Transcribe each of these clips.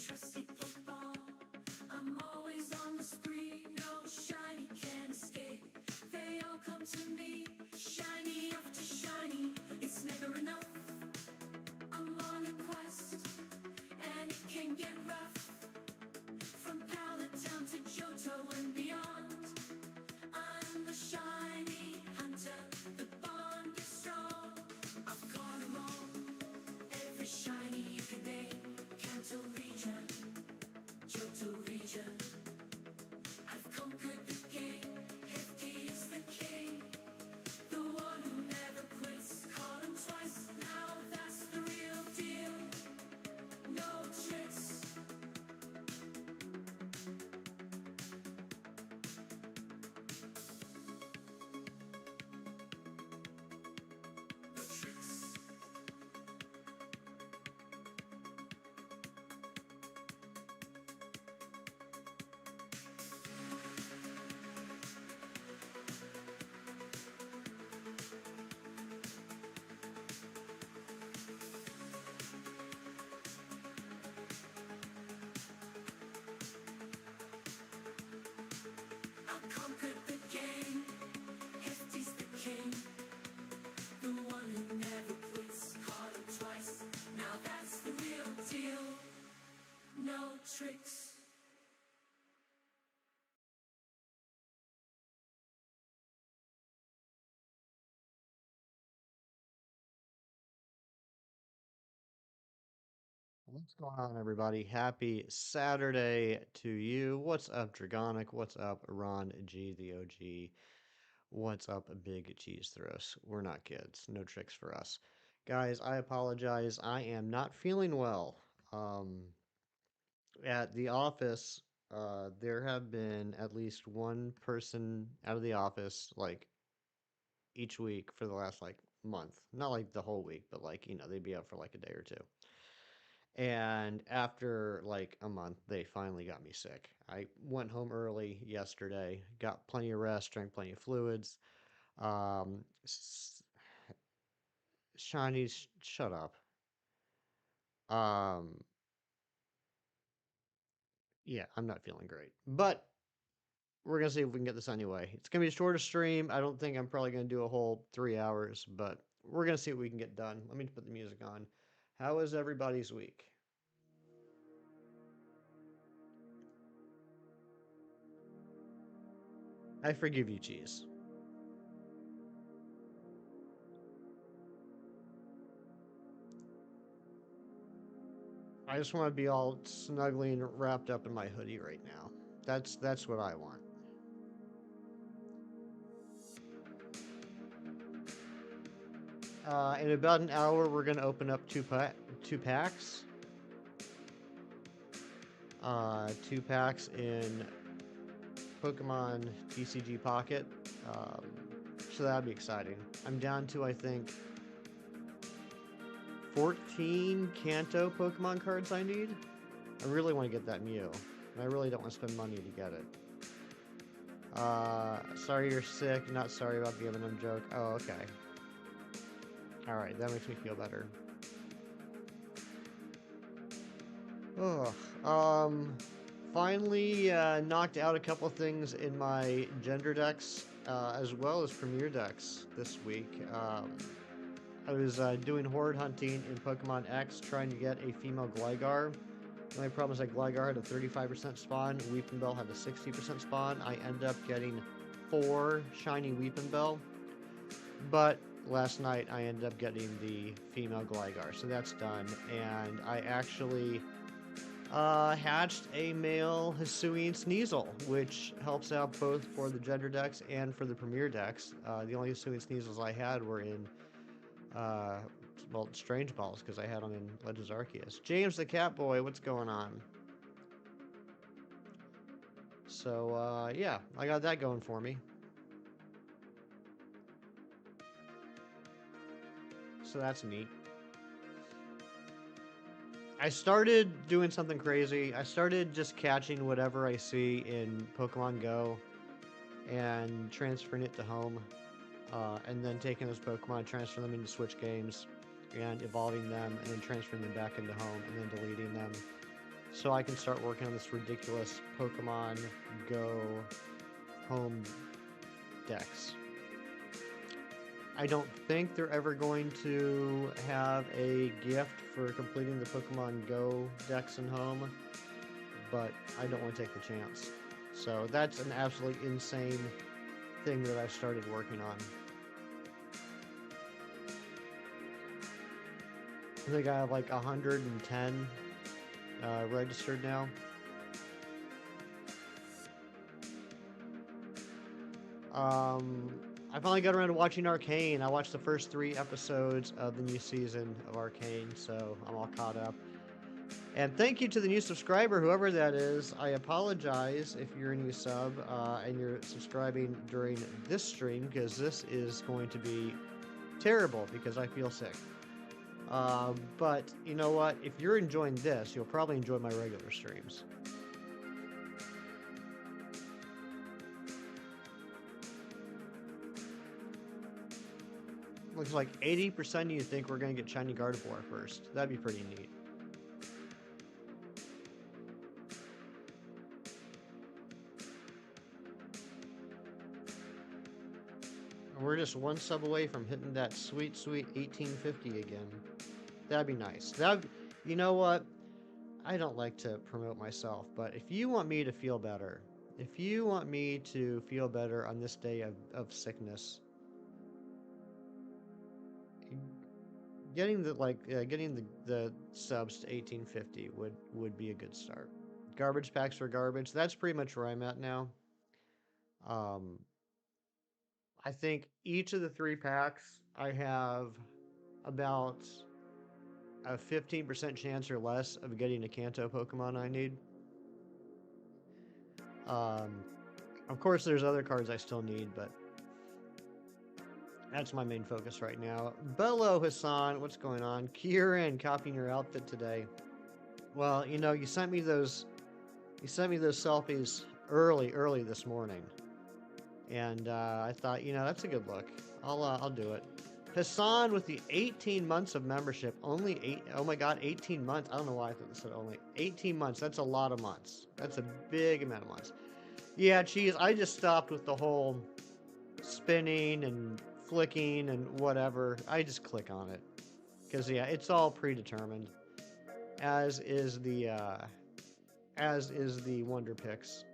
trusty football. I'm always on the spree, no shiny can escape. They all come to me, shiny after shiny. It's never enough. I'm on a quest, and it can get rough. From Pallet Town to Johto and beyond, I'm the shiny hunter, the bond is strong. I've got 'em all, every shiny you can name. Kanto region, Johto region. I've conquered the game, Hefty is the king. The one who never quits, caught him twice, now that's the real deal. No tricks. I've conquered the game, Hefty's the king. The one who never quits, caught him twice, now that's the real deal. No tricks. What's going on, everybody? Happy Saturday to you. What's up, Dragonic? What's up, Ron G, the OG? What's up, Big Cheese Throws? We're not kids. No tricks for us. Guys, I apologize. I am not feeling well. Um, at the office, there have been at least one person out of the office, like, each week for the last, like, month. Not like the whole week, but, like, they'd be out for like a day or two. And after like a month, they finally got me sick. I went home early yesterday, got plenty of rest, drank plenty of fluids. Um, Shinies, shut up. Um, yeah, I'm not feeling great, but we're gonna see if we can get this anyway. It's gonna be a shorter stream. I don't think I'm probably gonna do a whole 3 hours, but we're gonna see what we can get done. Let me put the music on. How is everybody's week? I forgive you, cheese. I just want to be all snugly and wrapped up in my hoodie right now. That's what I want. In about an hour, we're gonna open up two packs. Two packs in Pokemon TCG Pocket. Um, so that'd be exciting. I'm down to I think 14 Kanto Pokemon cards I need. I really want to get that Mew, and I really don't want to spend money to get it. Sorry you're sick. Not sorry about the M&M joke. Oh, okay. Alright, that makes me feel better. Ugh. Finally knocked out a couple things in my gender decks, as well as premier decks this week. I was doing horde hunting in Pokemon X, trying to get a female Gligar. The only problem is that Gligar had a 35% spawn, Weepinbell had a 60% spawn. I ended up getting 4 shiny Weepinbell, but last night I ended up getting the female Gligar, so that's done. And I actually hatched a male Hisuian Sneasel, which helps out both for the gender decks and for the premier decks. The only Hisuian Sneasels I had were in well, Strange Balls, because I had them in Legends Arceus. James the Catboy, what's going on? So, yeah, I got that going for me. So that's neat. I started doing something crazy. I started just catching whatever I see in Pokemon Go and transferring it to home. And then taking those Pokemon, transferring them into Switch games, and evolving them, and then transferring them back into home, and then deleting them. so I can start working on this ridiculous Pokemon Go home decks. I don't think they're ever going to have a gift for completing the Pokemon Go decks in home, but I don't want to take the chance. So that's an absolutely insane thing that I've started working on. I think I have like 110 registered now. I finally got around to watching Arcane. I watched the first 3 episodes of the new season of Arcane, so I'm all caught up. And thank you to the new subscriber, whoever that is. I apologize if you're a new sub and you're subscribing during this stream, because this is going to be terrible because I feel sick. But you know what? If you're enjoying this, you'll probably enjoy my regular streams. Looks like 80% of you think we're going to get shiny Gardevoir first. That'd be pretty neat. We're just 1 sub away from hitting that sweet, sweet 1850 again. That'd be nice. You know what? I don't like to promote myself, but if you want me to feel better, if you want me to feel better on this day of sickness, getting the subs to 1850 would be a good start. Garbage packs for garbage. That's pretty much where I'm at now. I think each of the 3 packs, I have about a 15% chance or less of getting a Kanto Pokemon I need. Of course, there's other cards I still need, but that's my main focus right now. Bello Hassan, what's going on? Kieran, copying your outfit today. Well, you know, you sent me those selfies early this morning. And I thought, you know, that's a good look. I'll do it. Hassan with the 18 months of membership. Only 8. Oh my God, 18 months. I don't know why I thought this said only 18 months. That's a lot of months. That's a big amount of months. Yeah, Cheese. I just stopped with the whole spinning and flicking and whatever. I just click on it because yeah, it's all predetermined. As is the Wonder Picks.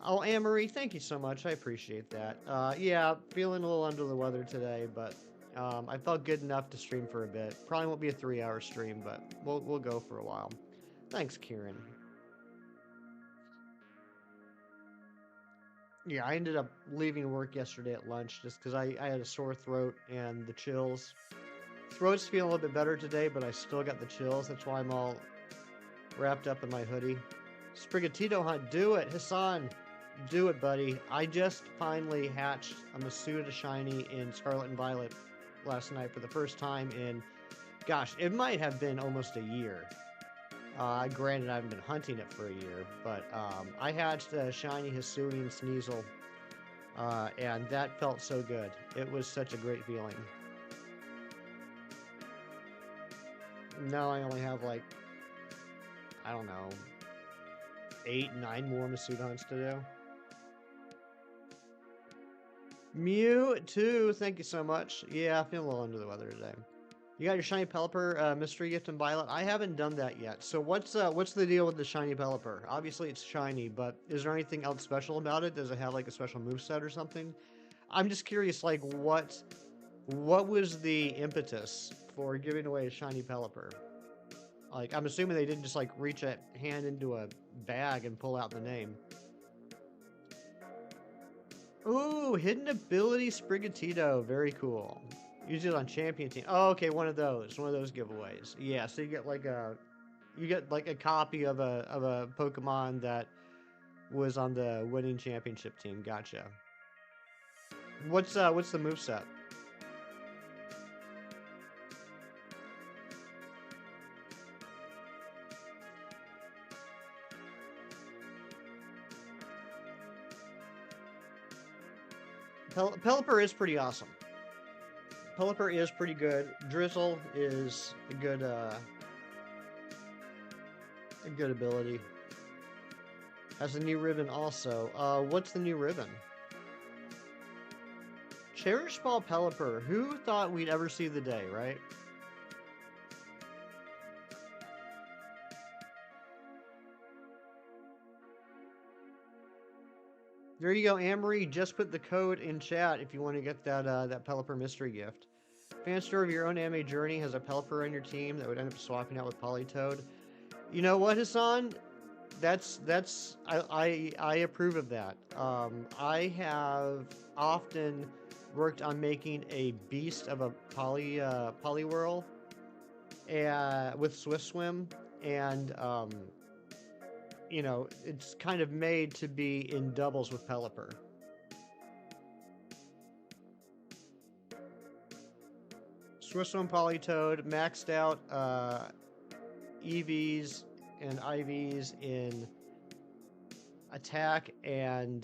Oh, Anne-Marie, thank you so much. I appreciate that. Yeah, feeling a little under the weather today, but I felt good enough to stream for a bit. Probably won't be a 3-hour stream, but we'll go for a while. Thanks, Kieran. Yeah, I ended up leaving work yesterday at lunch just because I had a sore throat and the chills. Throat's feeling a little bit better today, but I still got the chills. That's why I'm all wrapped up in my hoodie. Sprigatito hunt, do it, Hassan. Do it, buddy. I just finally hatched a Masuda shiny in Scarlet and Violet last night for the first time in, gosh, it might have been almost a year. Granted, I haven't been hunting it for a year, but I hatched a shiny Hisuian Sneasel, and that felt so good. It was such a great feeling. Now I only have like, I don't know, 8, 9 more Masuda hunts to do. Mew 2, thank you so much. Yeah, I feel a little under the weather today. You got your shiny Pelipper mystery gift in Violet. I haven't done that yet. So what's the deal with the shiny Pelipper? Obviously it's shiny, but is there anything else special about it? Does it have like a special moveset or something? I'm just curious, like what was the impetus for giving away a shiny Pelipper? Like, I'm assuming they didn't just like reach a hand into a bag and pull out the name. Ooh, hidden ability Sprigatito. Very cool. Use it on champion team. Oh, okay, one of those giveaways. Yeah, so you get like a copy of a Pokemon that was on the winning championship team. Gotcha. What's the moveset? Pelipper is pretty awesome. Pelipper is pretty good. Drizzle is a good A good ability. Has a new ribbon also. What's the new ribbon? Cherish Ball Pelipper. Who thought we'd ever see the day, right? There you go, Amory. Just put the code in chat if you want to get that that Pelipper mystery gift. Fan store of your own anime journey has a Pelipper on your team that would end up swapping out with Politoed. You know what, Hassan? I approve of that. I have often worked on making a beast of a Poliwhirl with Swift Swim, and you know, it's kind of made to be in doubles with Pelipper. Swift Swim Politoed, maxed out EVs and IVs in attack and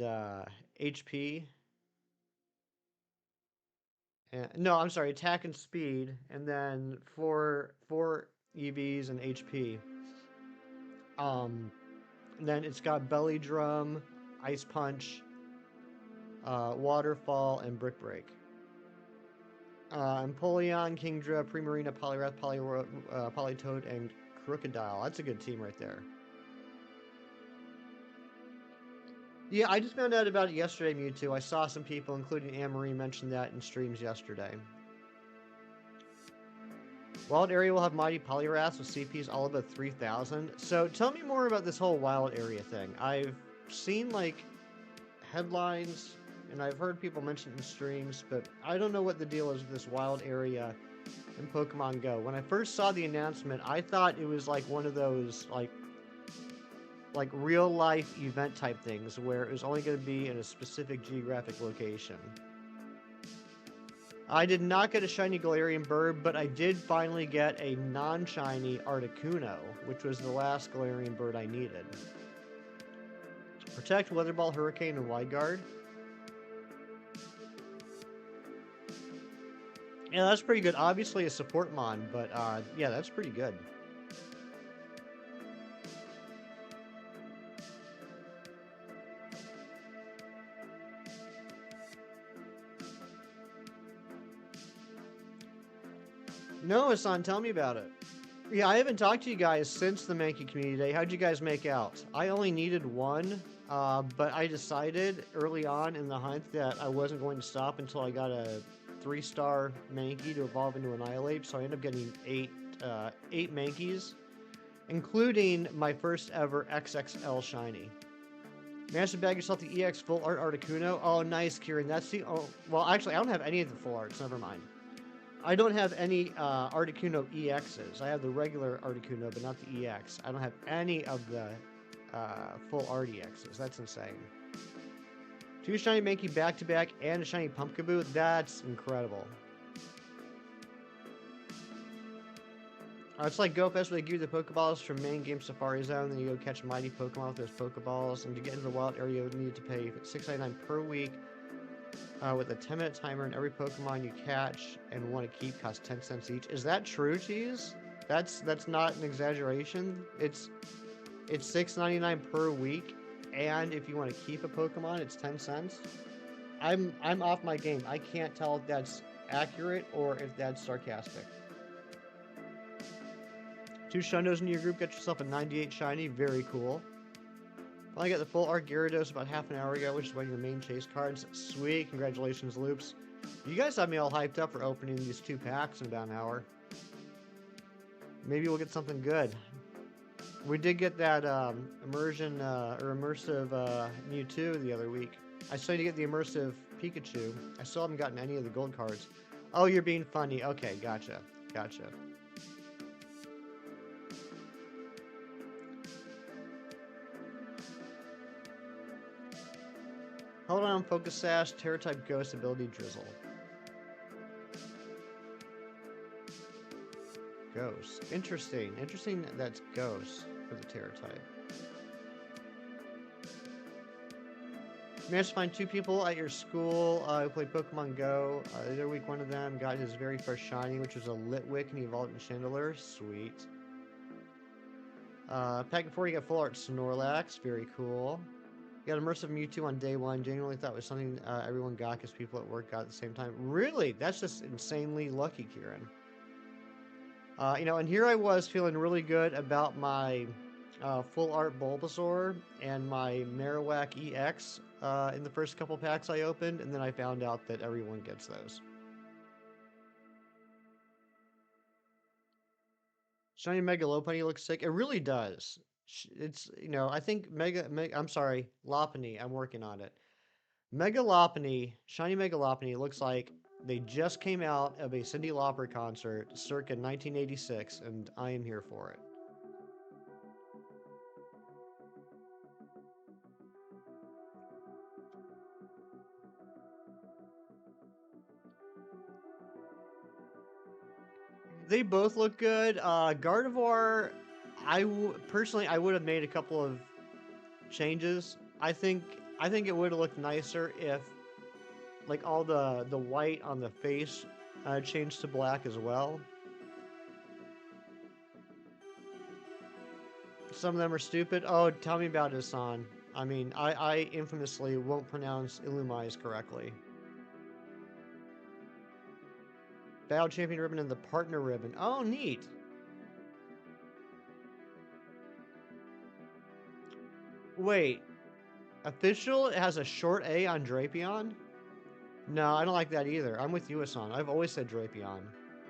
HP. No, I'm sorry, attack and speed, and then four EVs and HP. And then it's got Belly Drum, Ice Punch, Waterfall, and Brick Break. Empoleon, Kingdra, Primarina, Poliwrath, Politoed, and Crocodile. That's a good team right there. Yeah, I just found out about it yesterday, Mewtwo. I saw some people, including Anne-Marie, mention that in streams yesterday. Wild Area will have Mighty Poliwraths with CPs all above 3,000. So tell me more about this whole Wild Area thing. I've seen, like, headlines, and I've heard people mention it in streams, but I don't know what the deal is with this Wild Area in Pokemon Go. When I first saw the announcement, I thought it was like one of those, like real-life event type things where it was only going to be in a specific geographic location. I did not get a shiny Galarian bird, but I did finally get a non-shiny Articuno, which was the last Galarian bird I needed. Protect, Weather Ball, Hurricane, and Wide Guard. Yeah, that's pretty good. Obviously a support mon, but yeah, that's pretty good. No, Hassan, tell me about it. Yeah, I haven't talked to you guys since the Mankey Community Day. How'd you guys make out? I only needed one, but I decided early on in the hunt that I wasn't going to stop until I got a 3-star Mankey to evolve into Annihilate, so I ended up getting 8 Mankeys, including my first ever XXL Shiny. Managed to bag yourself the EX Full Art Articuno. Oh, nice, Kieran. That's the... Oh, well, actually, I don't have any of the Full Arts. Never mind. I don't have any Articuno EXs. I have the regular Articuno, but not the EX. I don't have any of the full Art EXs. That's insane. 2 shiny Mankey back-to-back and a shiny Pumpkaboo. That's incredible. It's like GoFest where they give you the Pokeballs from main game Safari Zone, then you go catch mighty Pokemon with those Pokeballs, and to get into the wild area you need to pay $6.99 per week. With a 10-minute timer, and every Pokemon you catch and want to keep costs 10 cents each. Is that true, Cheese? That's not an exaggeration. It's $6.99 per week, and if you want to keep a Pokemon, it's 10 cents. I'm off my game. I can't tell if that's accurate or if that's sarcastic. 2 Shundos in your group, get yourself a 98 shiny. Very cool. I got the full Art Gyarados about half an hour ago, which is one of your main chase cards. Sweet, congratulations, Loops. You guys have me all hyped up for opening these 2 packs in about an hour. Maybe we'll get something good. We did get that immersive Mewtwo the other week. I still need to get the immersive Pikachu. I still haven't gotten any of the gold cards. Oh, you're being funny. Okay, gotcha. Hold on, Focus Sash, Terra-type Ghost, Ability Drizzle. Ghost. Interesting. Interesting that's Ghost for the Terra-type. Managed to find 2 people at your school who play Pokemon Go. The other week, one of them got his very first shiny, which was a Litwick, and he evolved into Chandelure. Sweet. Pack 4, you got full art Snorlax. Very cool. You got immersive Mewtwo on day 1. Genuinely thought it was something everyone got because people at work got at the same time. Really? That's just insanely lucky, Kieran. You know, and here I was feeling really good about my full art Bulbasaur and my Marowak EX in the first couple packs I opened, and then I found out that everyone gets those. Shiny Mega Lopunny looks sick. It really does. It's, you know, I think I'm sorry, Lopunny. I'm working on it. Mega Lopunny, Shiny Mega Lopunny looks like they just came out of a Cyndi Lauper concert circa 1986, and I am here for it. They both look good. Gardevoir, personally, I would have made a couple of changes. I think it would have looked nicer if like all the white on the face changed to black as well. Some of them are stupid. Oh, tell me about it, Hassan. I mean, I infamously won't pronounce Illumais correctly. Battle Champion ribbon and the partner ribbon. Oh, neat. Wait. Official has a short A on Drapion? No, I don't like that either. I'm with you, Hassan. I've always said Drapion.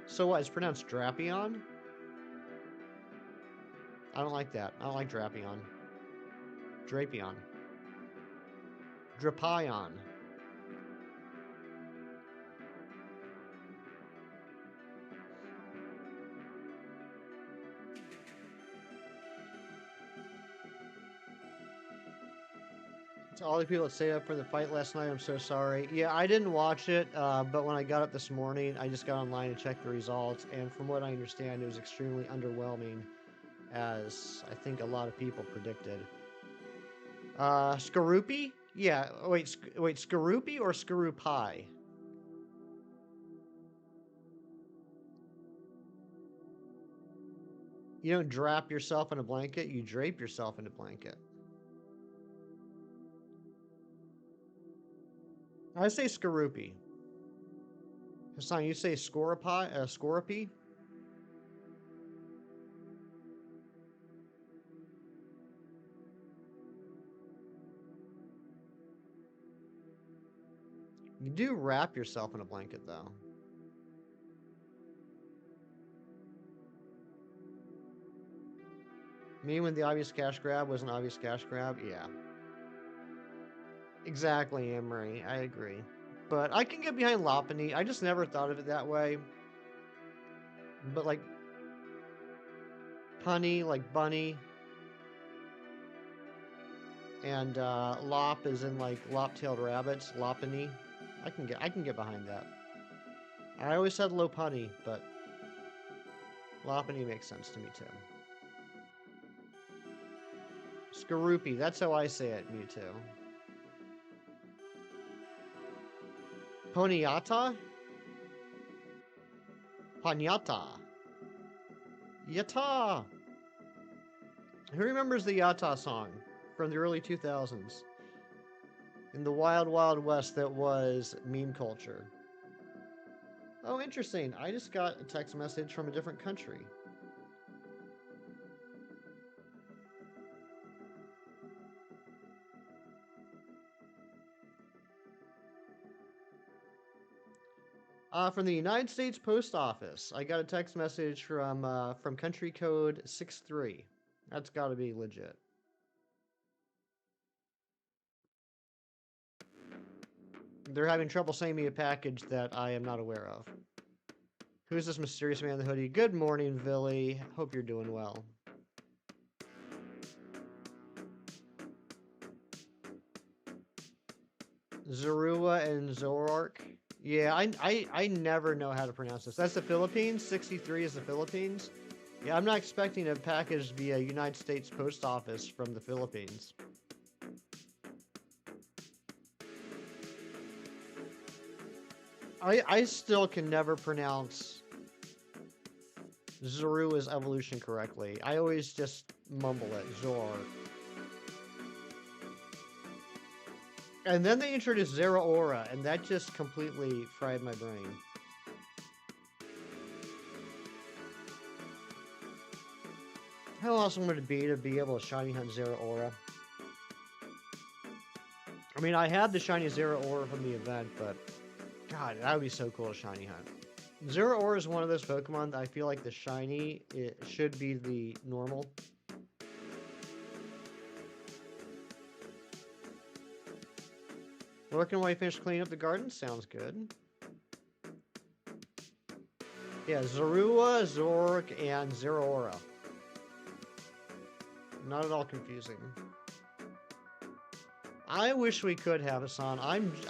So what? It's pronounced Drapion? I don't like that. I don't like Drapion. Drapion. Drapion. To all the people that stayed up for the fight last night, I'm so sorry. Yeah, I didn't watch it, but when I got up this morning, I just got online and checked the results, and from what I understand, it was extremely underwhelming, as I think a lot of people predicted. Skorupi? Yeah, wait, Skorupi or Skorupi? You don't drap yourself in a blanket, you drape yourself in a blanket. I say Skorupi. Hassan, you say Skorupi? You do wrap yourself in a blanket, though. Me when the obvious cash grab was an obvious cash grab? Yeah. Exactly, Emery. I agree. But I can get behind Lopunny. I just never thought of it that way. But like punny, like bunny. And lop is in like lop-tailed rabbits, Lopunny. I can get behind that. I always said Lopunny, but Lopunny makes sense to me too. Skorupi, that's how I say it, Mewtwo. Ponyata? Panyata. Yata! Who remembers the Yata song from the early 2000s? In the wild, wild west that was meme culture. Oh, interesting. I just got a text message from a different country. From the United States Post Office. I got a text message from country code 63. That's got to be legit. They're having trouble sending me a package that I am not aware of. Who's this mysterious man in the hoodie? Good morning, Billy. Hope you're doing well. Zorua and Zoroark. Yeah, I never know how to pronounce this. That's the Philippines. 63 is the Philippines. Yeah, I'm not expecting a package via United States Post Office from the Philippines. I still can never pronounce Zorua's evolution correctly. I always just mumble it, Zor. And then they introduced Zeraora, and that just completely fried my brain. How awesome would it be to be able to shiny hunt Zeraora? I mean, I had the shiny Zeraora from the event, but God, that would be so cool to shiny hunt. Zeraora is one of those Pokemon that I feel like the shiny, it should be the normal. Working while you finish cleaning up the garden? Sounds good. Yeah, Zorua, Zork, and Zeraora. Not at all confusing. I wish we could have Hassan.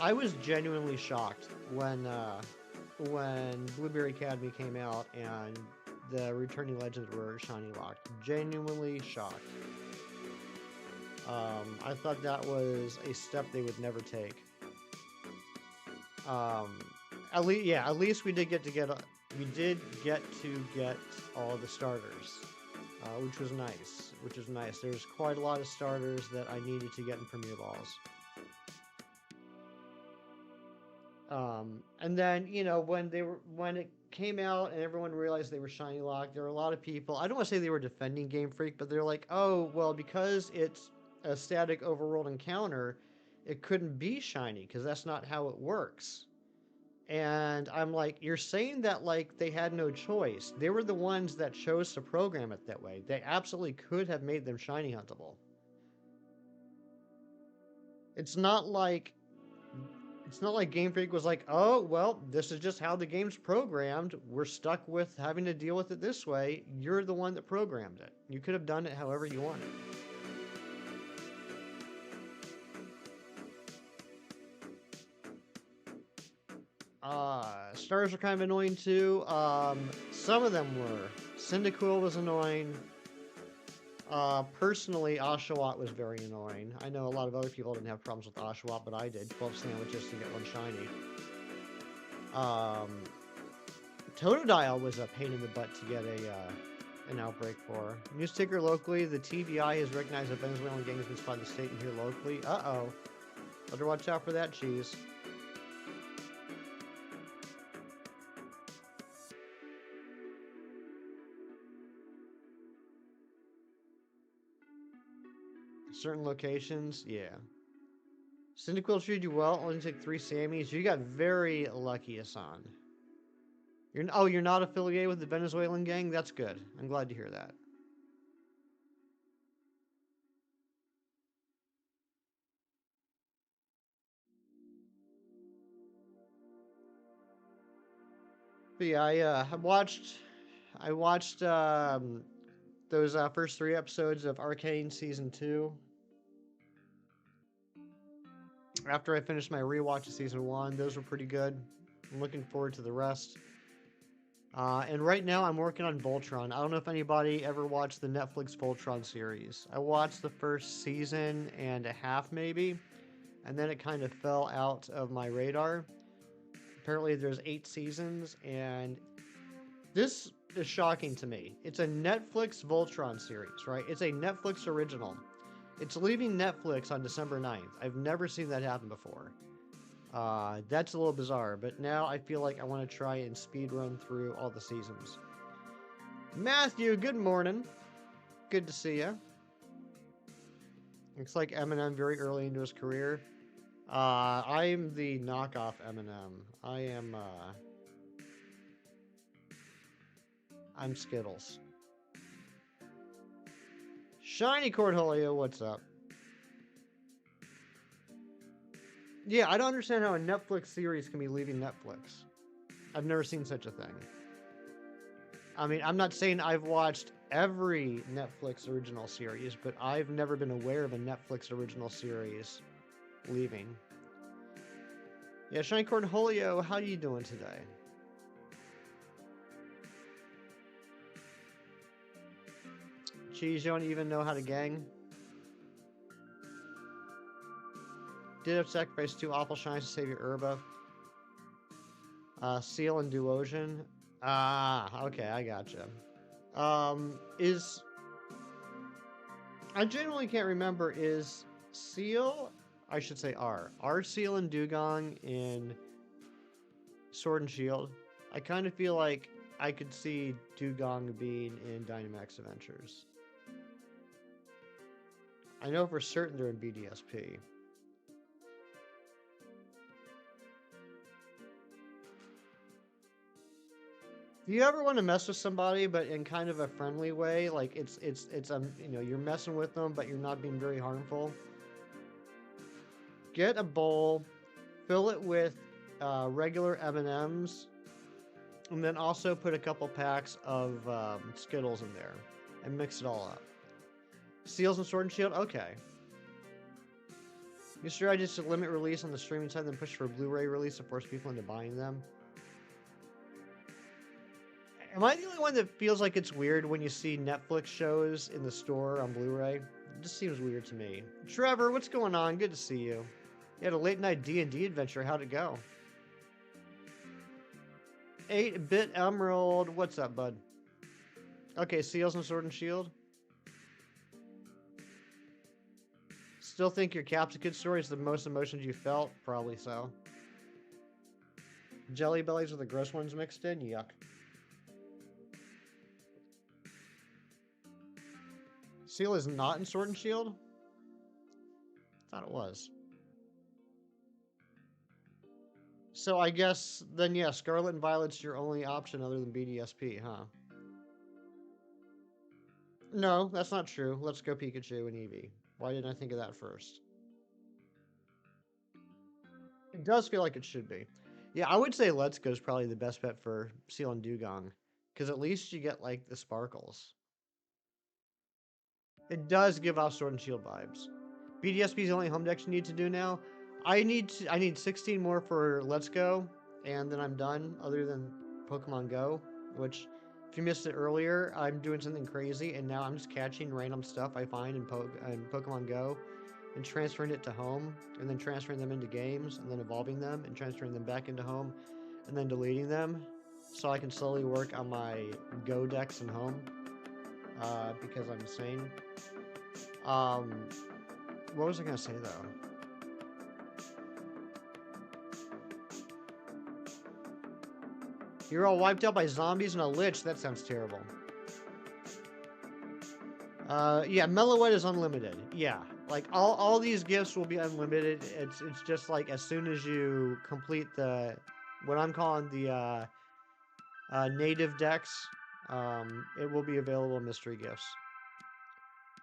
I was genuinely shocked when Blueberry Academy came out and the returning legends were shiny locked. Genuinely shocked. I thought that was a step they would never take. At least we did get to get all the starters, which was nice. There's quite a lot of starters that I needed to get in Premier Balls. And then, you know, when it came out and everyone realized they were shiny locked, there were a lot of people, I don't want to say they were defending Game Freak, but they're like, oh, well, because it's a static overworld encounter, it couldn't be shiny, because that's not how it works. And I'm like, you're saying that like they had no choice. They were the ones that chose to program it that way. They absolutely could have made them shiny huntable. It's not like Game Freak was like, oh, well, this is just how the game's programmed. We're stuck with having to deal with it this way. You're the one that programmed it. You could have done it however you wanted. Stars are kind of annoying too. Some of them were. Cyndaquil was annoying. Personally, Oshawott was very annoying. I know a lot of other people didn't have problems with Oshawott, but I did. 12 sandwiches to get one shiny. Totodile was a pain in the butt to get an outbreak for. New sticker locally. The TBI has recognized that Venezuelan gang has been spotted in the state and here locally. Uh-oh. Better watch out for that cheese. Certain locations, yeah. Cyndaquil treated you well, only take 3 Sammys. You got very lucky, Hassan. You're not affiliated with the Venezuelan gang? That's good. I'm glad to hear that. But yeah, I watched those first 3 episodes of Arcane Season 2. After I finished my rewatch of Season 1, those were pretty good. I'm looking forward to the rest. And right now I'm working on Voltron. I don't know if anybody ever watched the Netflix Voltron series. I watched the first season and a half maybe, and then it kind of fell out of my radar. Apparently there's 8 seasons, and this is shocking to me. It's a Netflix Voltron series, right? It's a Netflix original. It's leaving Netflix on December 9th. I've never seen that happen before. That's a little bizarre, but now I feel like I want to try and speed run through all the seasons. Matthew, good morning. Good to see you. Looks like Eminem very early into his career. I'm the knockoff Eminem. I'm Skittles. Shiny Cornholio, what's up? Yeah, I don't understand how a Netflix series can be leaving Netflix. I've never seen such a thing. I mean, I'm not saying I've watched every Netflix original series, but I've never been aware of a Netflix original series leaving. Yeah, Shiny Cornholio, how you doing today? Cheese, you don't even know how to gang? Did have sacrificed 2 awful shines to save your Herba. Seal and Duosion. Ah, okay, I gotcha. I genuinely can't remember. Is Seal, I should say R Seal and Dugong in Sword and Shield? I kind of feel like I could see Dugong being in Dynamax Adventures. I know for certain they're in BDSP. If you ever want to mess with somebody, but in kind of a friendly way, like it's you know, you're messing with them, but you're not being very harmful. Get a bowl, fill it with regular M&Ms, and then also put a couple packs of Skittles in there, and mix it all up. Seals and Sword and Shield, okay. You sure I just limit release on the streaming side, then push for a Blu-ray release to force people into buying them? Am I the only one that feels like it's weird when you see Netflix shows in the store on Blu-ray? It just seems weird to me. Trevor, what's going on? Good to see you. You had a late night D&D adventure. How'd it go? 8-Bit Emerald. What's up, bud? Okay, Seals and Sword and Shield. Still think your Capsicum story is the most emotions you felt? Probably so. Jelly bellies with the gross ones mixed in? Yuck. Seal is not in Sword and Shield? Thought it was. So I guess then, yeah, Scarlet and Violet's your only option other than BDSP, huh? No, that's not true. Let's Go Pikachu and Eevee. Why didn't I think of that first? It does feel like it should be. Yeah, I would say Let's Go is probably the best bet for Seal and Dugong, because at least you get like the sparkles. It does give off Sword and Shield vibes. BDSP is the only home decks you need to do now. I need 16 more for Let's Go, and then I'm done. Other than Pokemon Go, which if you missed it earlier, I'm doing something crazy, and now I'm just catching random stuff I find in Pokemon Go, and transferring it to home, and then transferring them into games, and then evolving them, and transferring them back into home, and then deleting them, so I can slowly work on my Go decks in home. Because I'm insane. What was I gonna say though? You're all wiped out by zombies and a lich. That sounds terrible. Yeah, Meloette is unlimited. Yeah, like all these gifts will be unlimited. It's just like as soon as you complete the what I'm calling the native decks, it will be available in mystery gifts.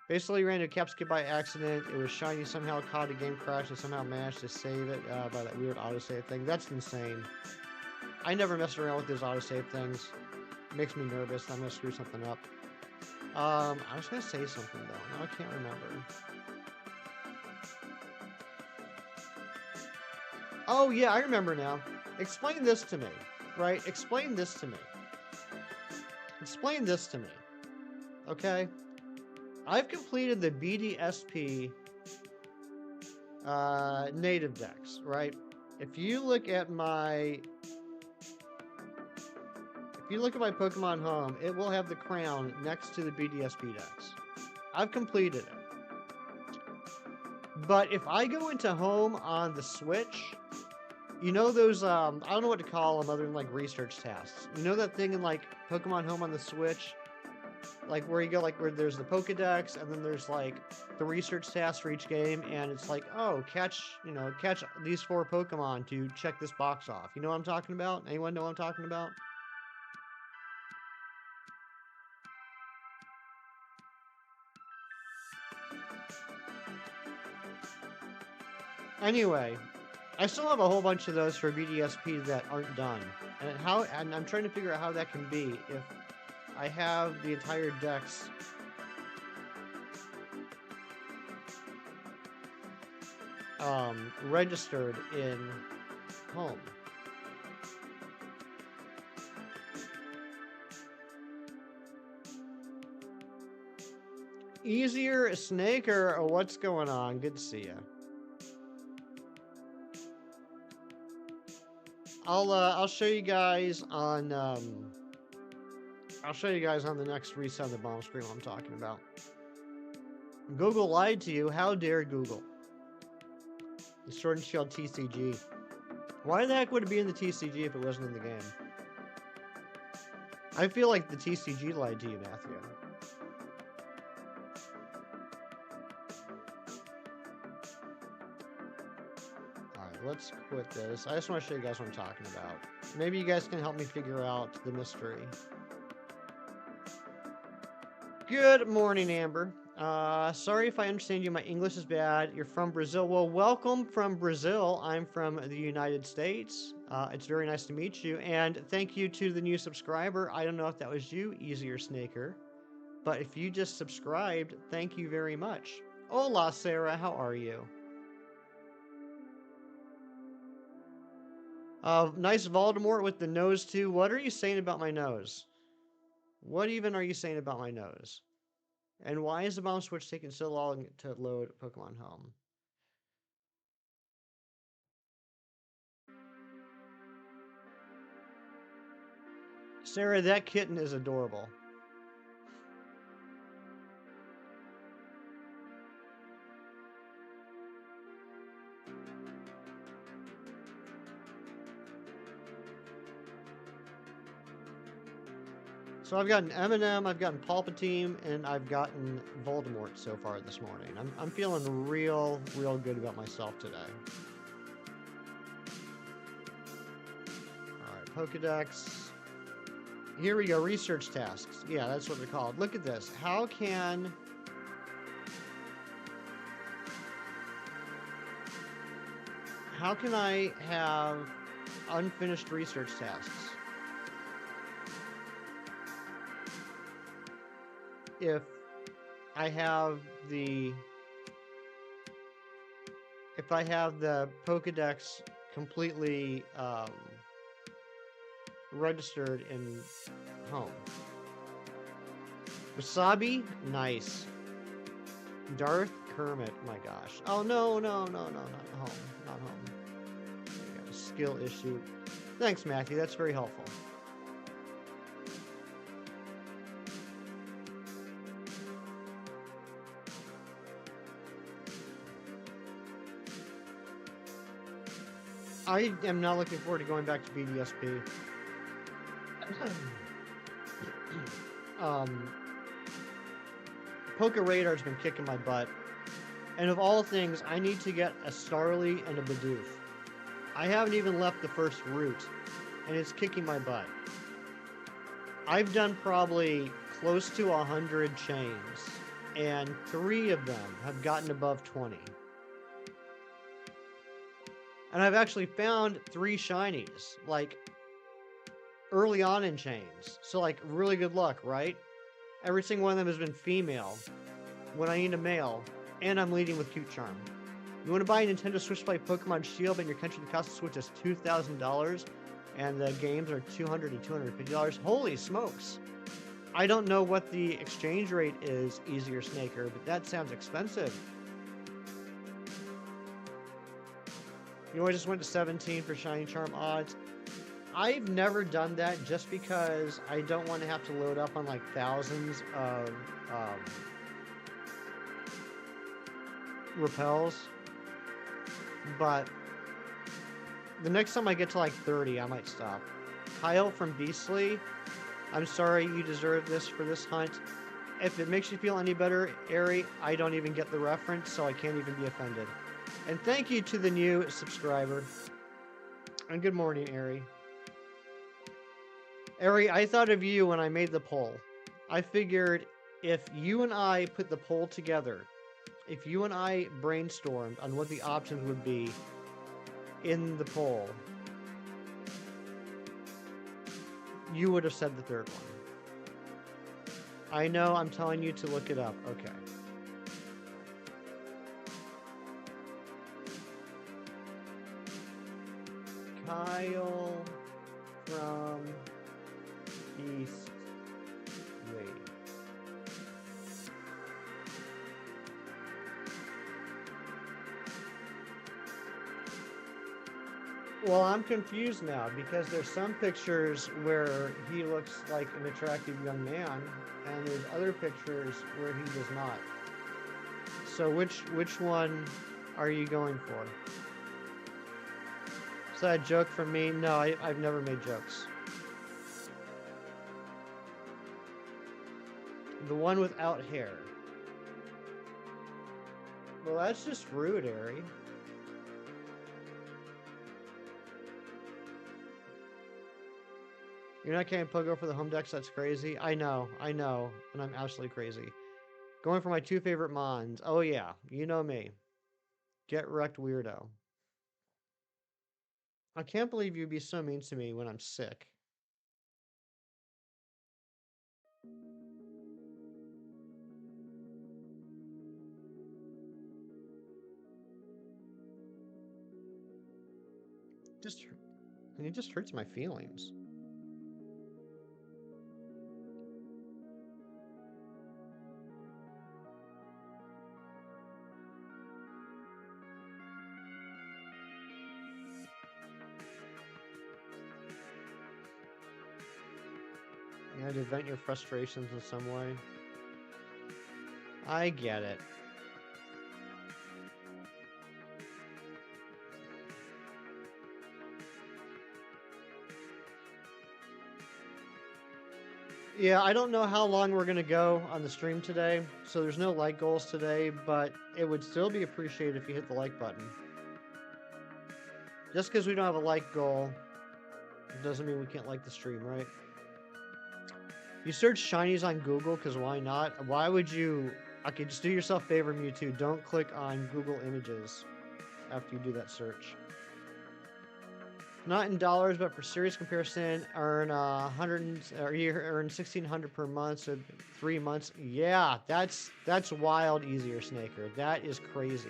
Basically ran into Capsicum by accident. It was shiny, somehow caught a game crash, and somehow managed to save it by that weird autosave thing. That's insane. I never mess around with those autosave things. It makes me nervous. I'm gonna screw something up. I was gonna say something though. Now I can't remember. Oh yeah, I remember now. Explain this to me, right? Explain this to me. Explain this to me. Okay? I've completed the BDSP native decks, right? If you look at my Pokemon Home, it will have the crown next to the BDSP decks. I've completed it. But if I go into Home on the Switch, you know those, I don't know what to call them other than like research tasks. You know that thing in like Pokemon Home on the Switch? Like where you go, like where there's the Pokedex, and then there's like the research tasks for each game, and it's like, oh, catch these 4 Pokemon to check this box off. You know what I'm talking about? Anyone know what I'm talking about? Anyway, I still have a whole bunch of those for BDSP that aren't done, and I'm trying to figure out how that can be if I have the entire decks registered in Home. Easier, Snake, or what's going on? Good to see you. I'll show you guys on I'll show you guys on the next Reset the Bomb screen what I'm talking about. Google lied to you. How dare Google? The Sword and Shield TCG. Why the heck would it be in the TCG if it wasn't in the game? I feel like the TCG lied to you, Matthew. Alright, let's quit this. I just want to show you guys what I'm talking about. Maybe you guys can help me figure out the mystery. Good morning, Amber. Sorry if I understand you. My English is bad. You're from Brazil. Well, welcome from Brazil. I'm from the United States. It's very nice to meet you. And thank you to the new subscriber. I don't know if that was you, Easier Snaker. But if you just subscribed, thank you very much. Hola, Sarah. How are you? Nice Voldemort with the nose, too. What are you saying about my nose? What even are you saying about my nose? And why is the bomb switch taking so long to load Pokemon Home? Sarah, that kitten is adorable. So I've gotten Eminem, I've gotten Palpatine, and I've gotten Voldemort so far this morning. I'm feeling real good about myself today. Alright, Pokedex. Here we go, research tasks. Yeah, that's what they're called. Look at this. How can I have unfinished research tasks if I have the Pokedex completely registered in Home? Wasabi, nice. Darth Kermit, my gosh. Oh no, not Home, not Home. We got a skill issue. Thanks, Matthew. That's very helpful. I am not looking forward to going back to BDSP. Poké Radar's been kicking my butt. And of all things, I need to get a Starly and a Bidoof. I haven't even left the first route, and it's kicking my butt. I've done probably close to 100 chains, and 3 of them have gotten above 20. And I've actually found 3 shinies, like, early on in chains. So, like, really good luck, right? Every single one of them has been female when I need a male, and I'm leading with Cute Charm. You want to buy a Nintendo Switch Play Pokemon Shield, but in your country the cost of Switch is $2,000, and the games are $200 to $250. Holy smokes! I don't know what the exchange rate is, Easier Snaker, but that sounds expensive. You know, I just went to 17 for Shiny Charm odds. I've never done that just because I don't want to have to load up on like thousands of repels. But the next time I get to like 30, I might stop. Kyle from Beastly, I'm sorry, you deserve this for this hunt. If it makes you feel any better, Ari, I don't even get the reference, so I can't even be offended. And thank you to the new subscriber. And good morning, Ari. Ari, I thought of you when I made the poll. I figured if you and I put the poll together, if you and I brainstormed on what the options would be in the poll, you would have said the third one. I know, I'm telling you to look it up. Okay. Kyle from East Wade. Well, I'm confused now because there's some pictures where he looks like an attractive young man, and there's other pictures where he does not. So which one are you going for? Is that a joke from me? No, I've never made jokes. The one without hair. Well, that's just rude, Ari. You're not carrying Pogo for the home decks? That's crazy. I know, and I'm absolutely crazy. Going for my two favorite mons. Oh yeah, you know me. Get wrecked, weirdo. I can't believe you'd be so mean to me when I'm sick. It just hurts my feelings. You had to vent your frustrations in some way. I get it. Yeah, I don't know how long we're gonna go on the stream today, so there's no like goals today, but it would still be appreciated if you hit the like button. Just because we don't have a like goal doesn't mean we can't like the stream, right? You search shinies on Google, because why not? Why would you... Okay, just do yourself a favor, Mewtwo. Don't click on Google Images after you do that search. Not in dollars, but for serious comparison, earn 100, or you earn 1,600 per month, so 3 months. Yeah, that's wild, easier Snaker. That is crazy.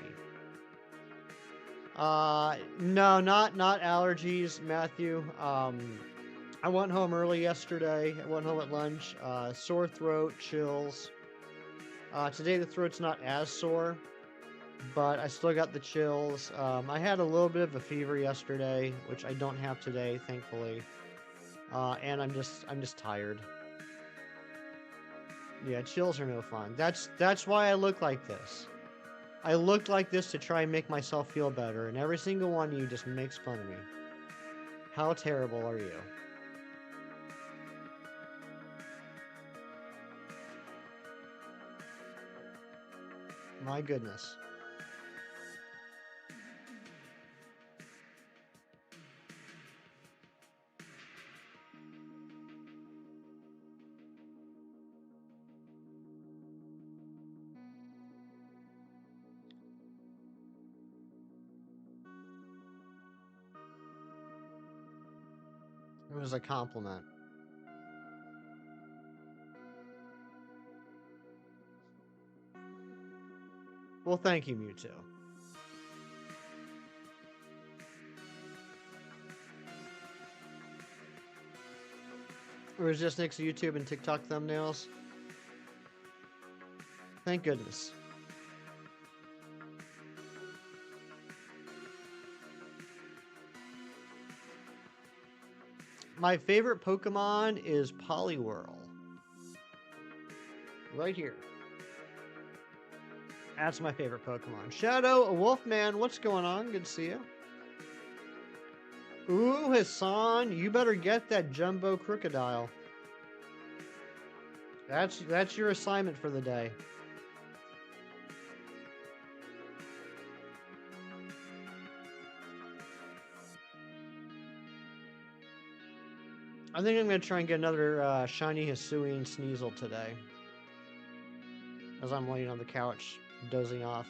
No, not allergies, Matthew. I went home early yesterday. I went home at lunch. Sore throat, chills. Today the throat's not as sore, but I still got the chills. I had a little bit of a fever yesterday, which I don't have today, thankfully. And I'm just tired. Yeah, chills are no fun. That's why I look like this. I look like this to try and make myself feel better, and every single one of you just makes fun of me. How terrible are you? My goodness. It was a compliment. Well, thank you, Mewtwo. Or is just next to YouTube and TikTok thumbnails? Thank goodness. My favorite Pokemon is Poliwhirl. Right here. That's my favorite Pokemon. Shadow, Wolfman, what's going on? Good to see you. Ooh, Hassan, you better get that Jumbo Crocodile. That's your assignment for the day. I think I'm going to try and get another shiny Hisuian Sneasel today. As I'm laying on the couch, dozing off.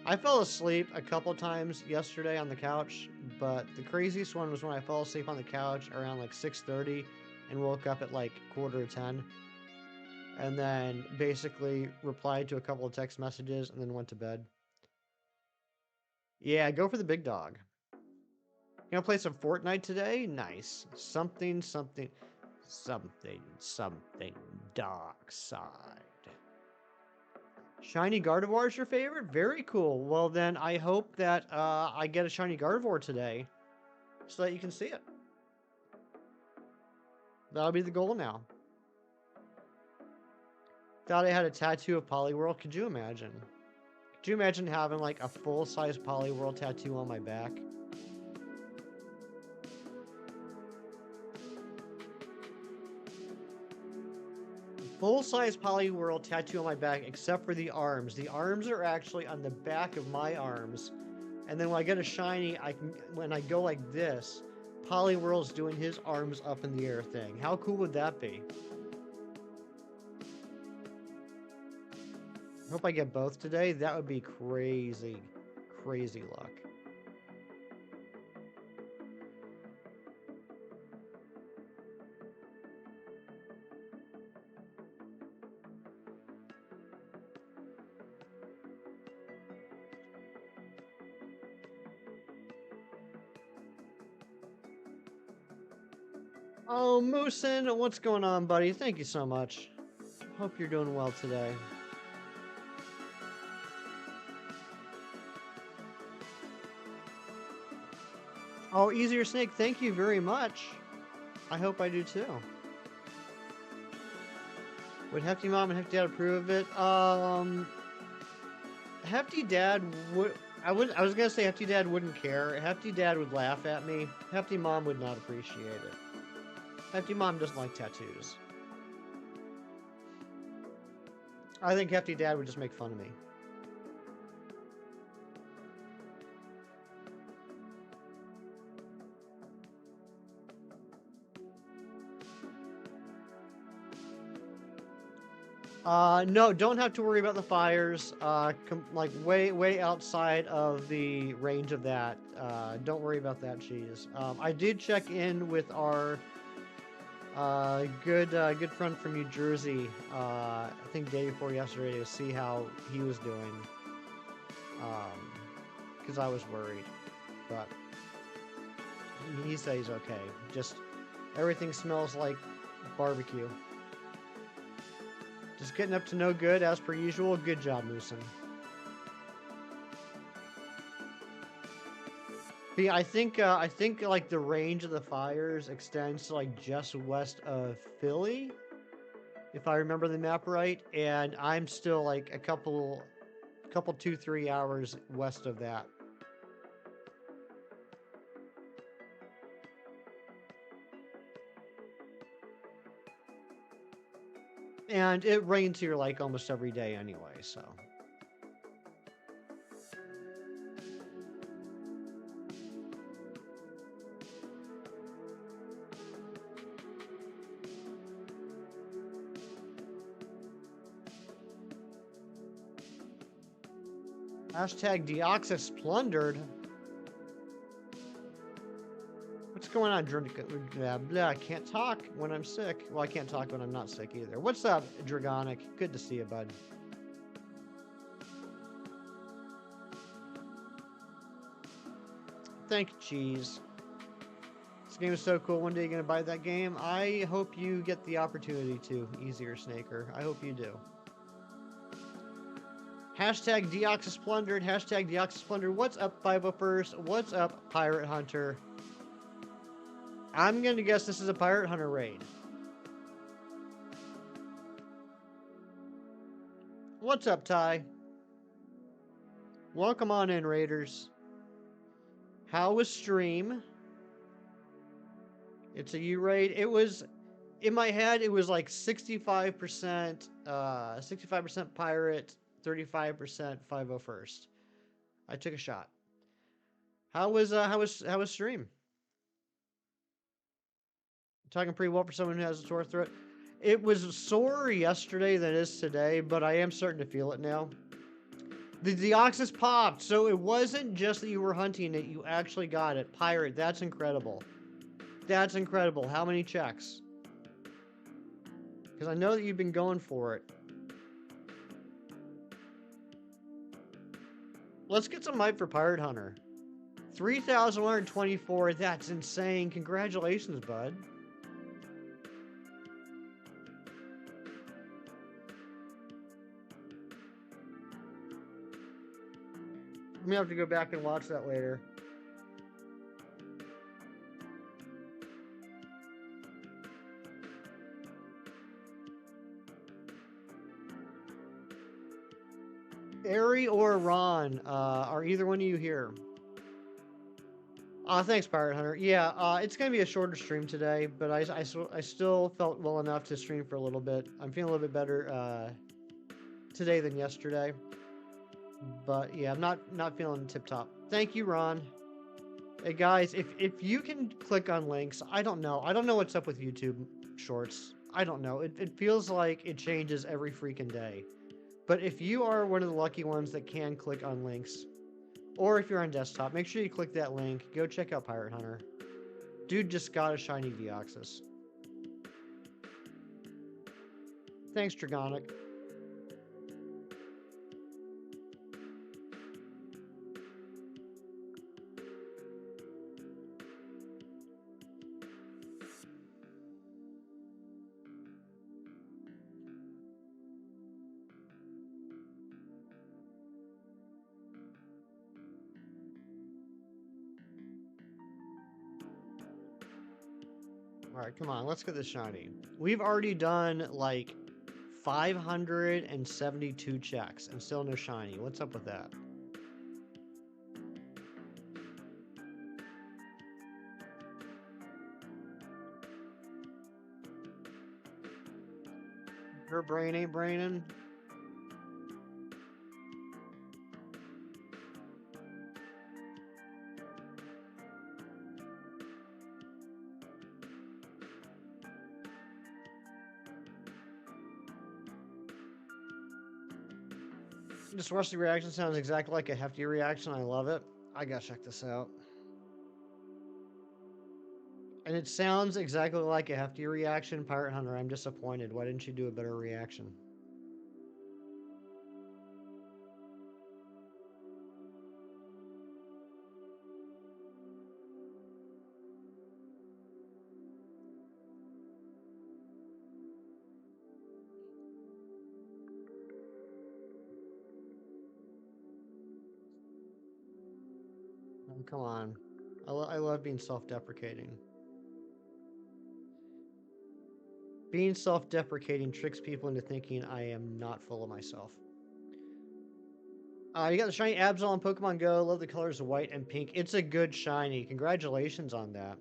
I fell asleep a couple times yesterday on the couch, but the craziest one was when I fell asleep on the couch around like 6:30 and woke up at like 9:45. And then basically replied to a couple of text messages and then went to bed. Yeah, go for the big dog. You gonna play some Fortnite today? Nice. Something dark side. Shiny Gardevoir is your favorite? Very cool. Well then, I hope that I get a shiny Gardevoir today so that you can see it. That'll be the goal now. Thought I had a tattoo of Poliwhirl. Could you imagine? Could you imagine having like a full-size Poliwhirl tattoo on my back? Full-size Poliwhirl tattoo on my back, except for the arms. The arms are actually on the back of my arms. And then when I get a shiny, when I go like this, Poliwhirl's doing his arms up in the air thing. How cool would that be? Hope I get both today. That would be crazy. Crazy luck. Oh, Moosin, what's going on, buddy? Thank you so much. Hope you're doing well today. Oh, Easier Snake, thank you very much. I hope I do too. Would Hefty Mom and Hefty Dad approve of it? Hefty Dad would... I was gonna say Hefty Dad wouldn't care. Hefty Dad would laugh at me. Hefty Mom would not appreciate it. Hefty Mom doesn't like tattoos. I think Hefty Dad would just make fun of me. No, don't have to worry about the fires. Like way outside of the range of that. Don't worry about that, cheese. I did check in with our good friend from New Jersey. I think day before yesterday to see how he was doing. Because I was worried, but he said he's okay. Just everything smells like barbecue. Just getting up to no good as per usual. Good job, Moosin. But yeah, I think like the range of the fires extends to like just west of Philly, if I remember the map right, and I'm still like a couple 2-3 hours west of that. And it rains here like almost every day anyway, so. Hashtag Deoxys plundered. What's going on, I can't talk when I'm sick. Well, I can't talk when I'm not sick either. What's up, Dragonic? Good to see you, bud. Thank you, Cheese. This game is so cool. One day you're going to buy that game. I hope you get the opportunity to, Easier Snaker. I hope you do. Hashtag Deoxys plundered. Hashtag Deoxys plundered. What's up, 501st? What's up, Pirate Hunter? I'm going to guess this is a Pirate Hunter raid. What's up, Ty? Welcome on in, Raiders. How was stream? It's a U raid. It was, in my head, it was like 65%, 65% Pirate, 35% 501st. I took a shot. How was stream? Talking pretty well for someone who has a sore throat. It was sore yesterday than it is today, but I am starting to feel it now. The Deoxys popped, so it wasn't just that you were hunting it, you actually got it. Pirate, that's incredible. That's incredible. How many checks? Because I know that you've been going for it. Let's get some hype for Pirate Hunter. 3,124, that's insane. Congratulations, bud. I'm gonna have to go back and watch that later. Ari or Ron, are either one of you here? Thanks, Pirate Hunter. Yeah, it's gonna be a shorter stream today, but I still felt well enough to stream for a little bit. I'm feeling a little bit better today than yesterday, but yeah, I'm not feeling tip top. Thank you, Ron. Hey guys, if you can click on links, I don't know what's up with YouTube Shorts. I don't know. It feels like it changes every freaking day. But if you are one of the lucky ones that can click on links, or if you're on desktop, make sure you click that link. Go check out Pirate Hunter. Dude just got a shiny Deoxys. Thanks, Dragonic. Alright, come on, let's get this shiny. We've already done like 572 checks and still no shiny. What's up with that? Her brain ain't braining. This rusty reaction sounds exactly like a hefty reaction. I love it. I gotta check this out. And it sounds exactly like a hefty reaction. Pirate Hunter, I'm disappointed. Why didn't you do a better reaction? Oh, come on. I love being self-deprecating. Being self-deprecating tricks people into thinking I am not full of myself. You got the shiny Absol on Pokemon Go. Love the colors of white and pink. It's a good shiny. Congratulations on that.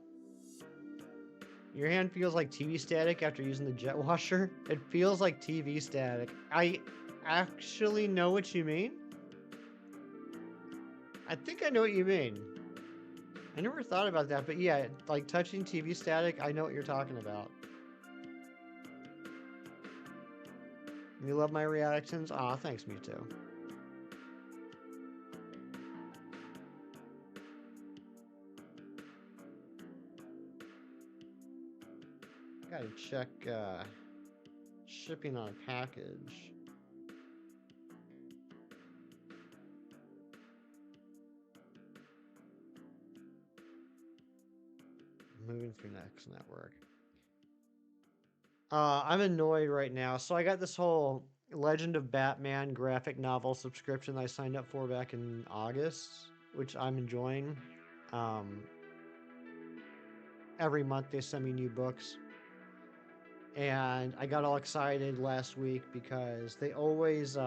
Your hand feels like TV static after using the jet washer. It feels like TV static. I actually know what you mean. I think I know what you mean. I never thought about that, but yeah, like touching TV static, I know what you're talking about. You love my reactions? Aw, thanks, Mewtwo. Gotta check shipping on a package. Moving through next network. I'm annoyed right now. So I got this whole Legend of Batman graphic novel subscription I signed up for back in August, which I'm enjoying. Every month they send me new books. And I got all excited last week because they always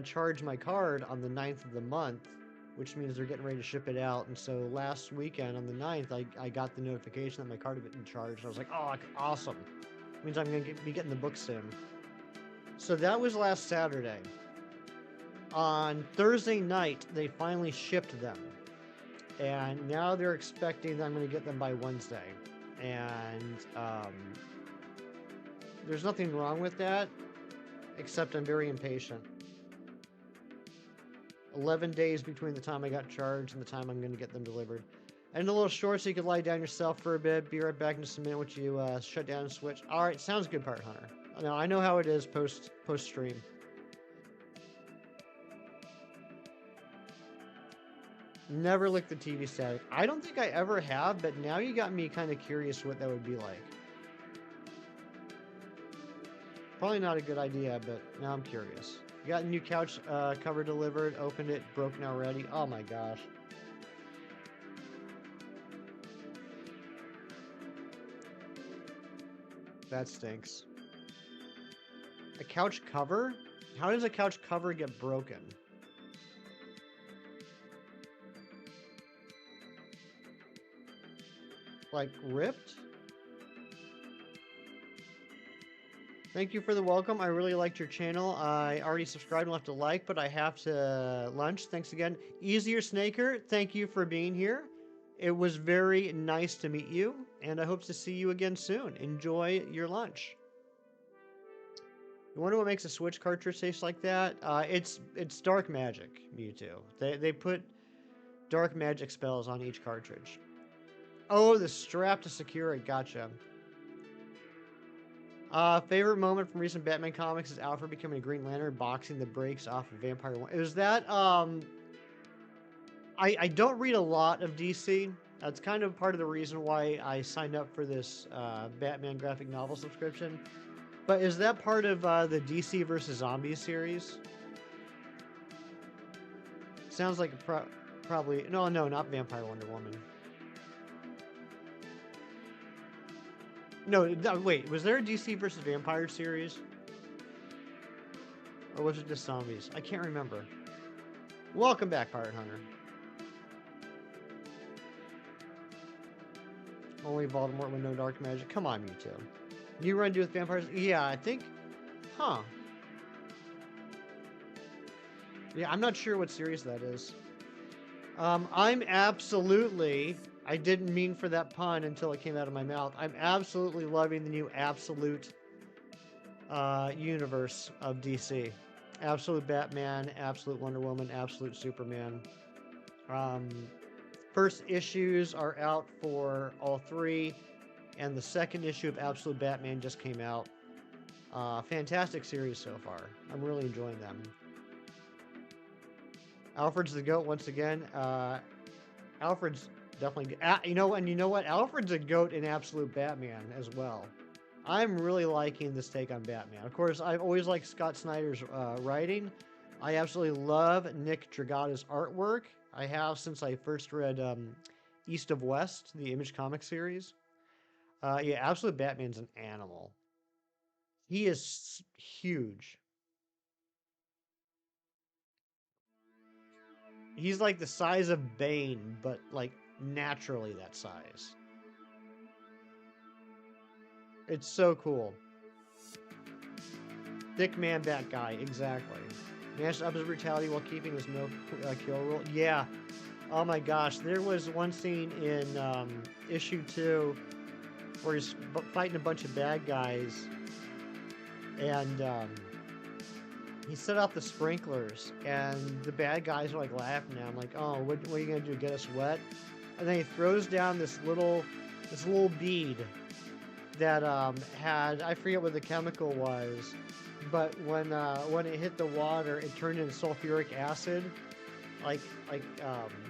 charge my card on the 9th of the month, which means they're getting ready to ship it out. And so last weekend on the 9th, I got the notification that my card had been charged. I was like, oh, awesome. It means I'm going to be getting the book soon. So that was last Saturday. On Thursday night, they finally shipped them. And now they're expecting that I'm going to get them by Wednesday. And there's nothing wrong with that, except I'm very impatient. 11 days between the time I got charged and the time I'm going to get them delivered. And a little short so you could lie down yourself for a bit. Be right back in just a minute once you shut down and switch. All right, sounds good, Pirate Hunter. Now, I know how it is post-stream. Never lick the TV static. I don't think I ever have, but now you got me kind of curious what that would be like. Probably not a good idea, but now I'm curious. You got a new couch cover delivered, opened it, broken already. Oh my gosh. That stinks. A couch cover? How does a couch cover get broken? Like, ripped? Thank you for the welcome. I really liked your channel. I already subscribed and left a like, but I have to lunch. Thanks again. Easier Snaker, thank you for being here. It was very nice to meet you, and I hope to see you again soon. Enjoy your lunch. You wonder what makes a Switch cartridge taste like that? It's dark magic, Mewtwo. They put dark magic spells on each cartridge. Oh, the strap to secure it. Gotcha. Favorite moment from recent Batman comics is Alfred becoming a Green Lantern, boxing the brakes off of Vampire One. Is that, I don't read a lot of DC. That's kind of part of the reason why I signed up for this, Batman graphic novel subscription. But is that part of, the DC versus Zombies series? Sounds like probably, no, not Vampire Wonder Woman. No, wait, was there a DC versus Vampire series? Or was it just zombies? I can't remember. Welcome back, Pirate Hunter. Only Voldemort with no dark magic. Come on, Mewtwo. You run do with vampires? Yeah, I think... Huh. Yeah, I'm not sure what series that is. I'm absolutely... I didn't mean for that pun until it came out of my mouth. I'm absolutely loving the new Absolute universe of DC. Absolute Batman, Absolute Wonder Woman, Absolute Superman. First issues are out for all three, and the second issue of Absolute Batman just came out. Fantastic series so far. I'm really enjoying them. Alfred's the GOAT once again. Alfred's definitely, you know what? Alfred's a GOAT in Absolute Batman as well. I'm really liking this take on Batman. Of course, I've always liked Scott Snyder's writing. I absolutely love Nick Dragata's artwork. I have since I first read East of West, the Image comic series. Yeah, Absolute Batman's an animal. He is huge. He's like the size of Bane, but like naturally that size. It's so cool. Thick man bat guy, exactly. Managed to up his brutality while keeping his no kill rule. Yeah. Oh my gosh, there was one scene in issue 2 where he's fighting a bunch of bad guys, and he set off the sprinklers, and the bad guys are like laughing at him, like, "Oh, what are you gonna do? Get us wet?" And then he throws down this little bead that had, I forget what the chemical was, but when it hit the water, it turned into sulfuric acid, like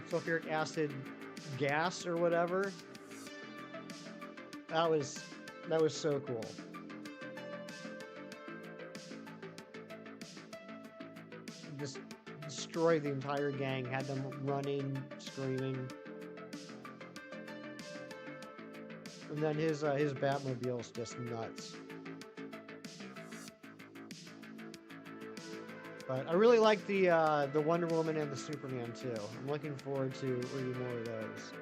sulfuric acid gas or whatever. That was so cool. Just destroyed the entire gang, had them running, screaming. And then his Batmobile's just nuts. But I really like the Wonder Woman and the Superman too. I'm looking forward to reading more of those.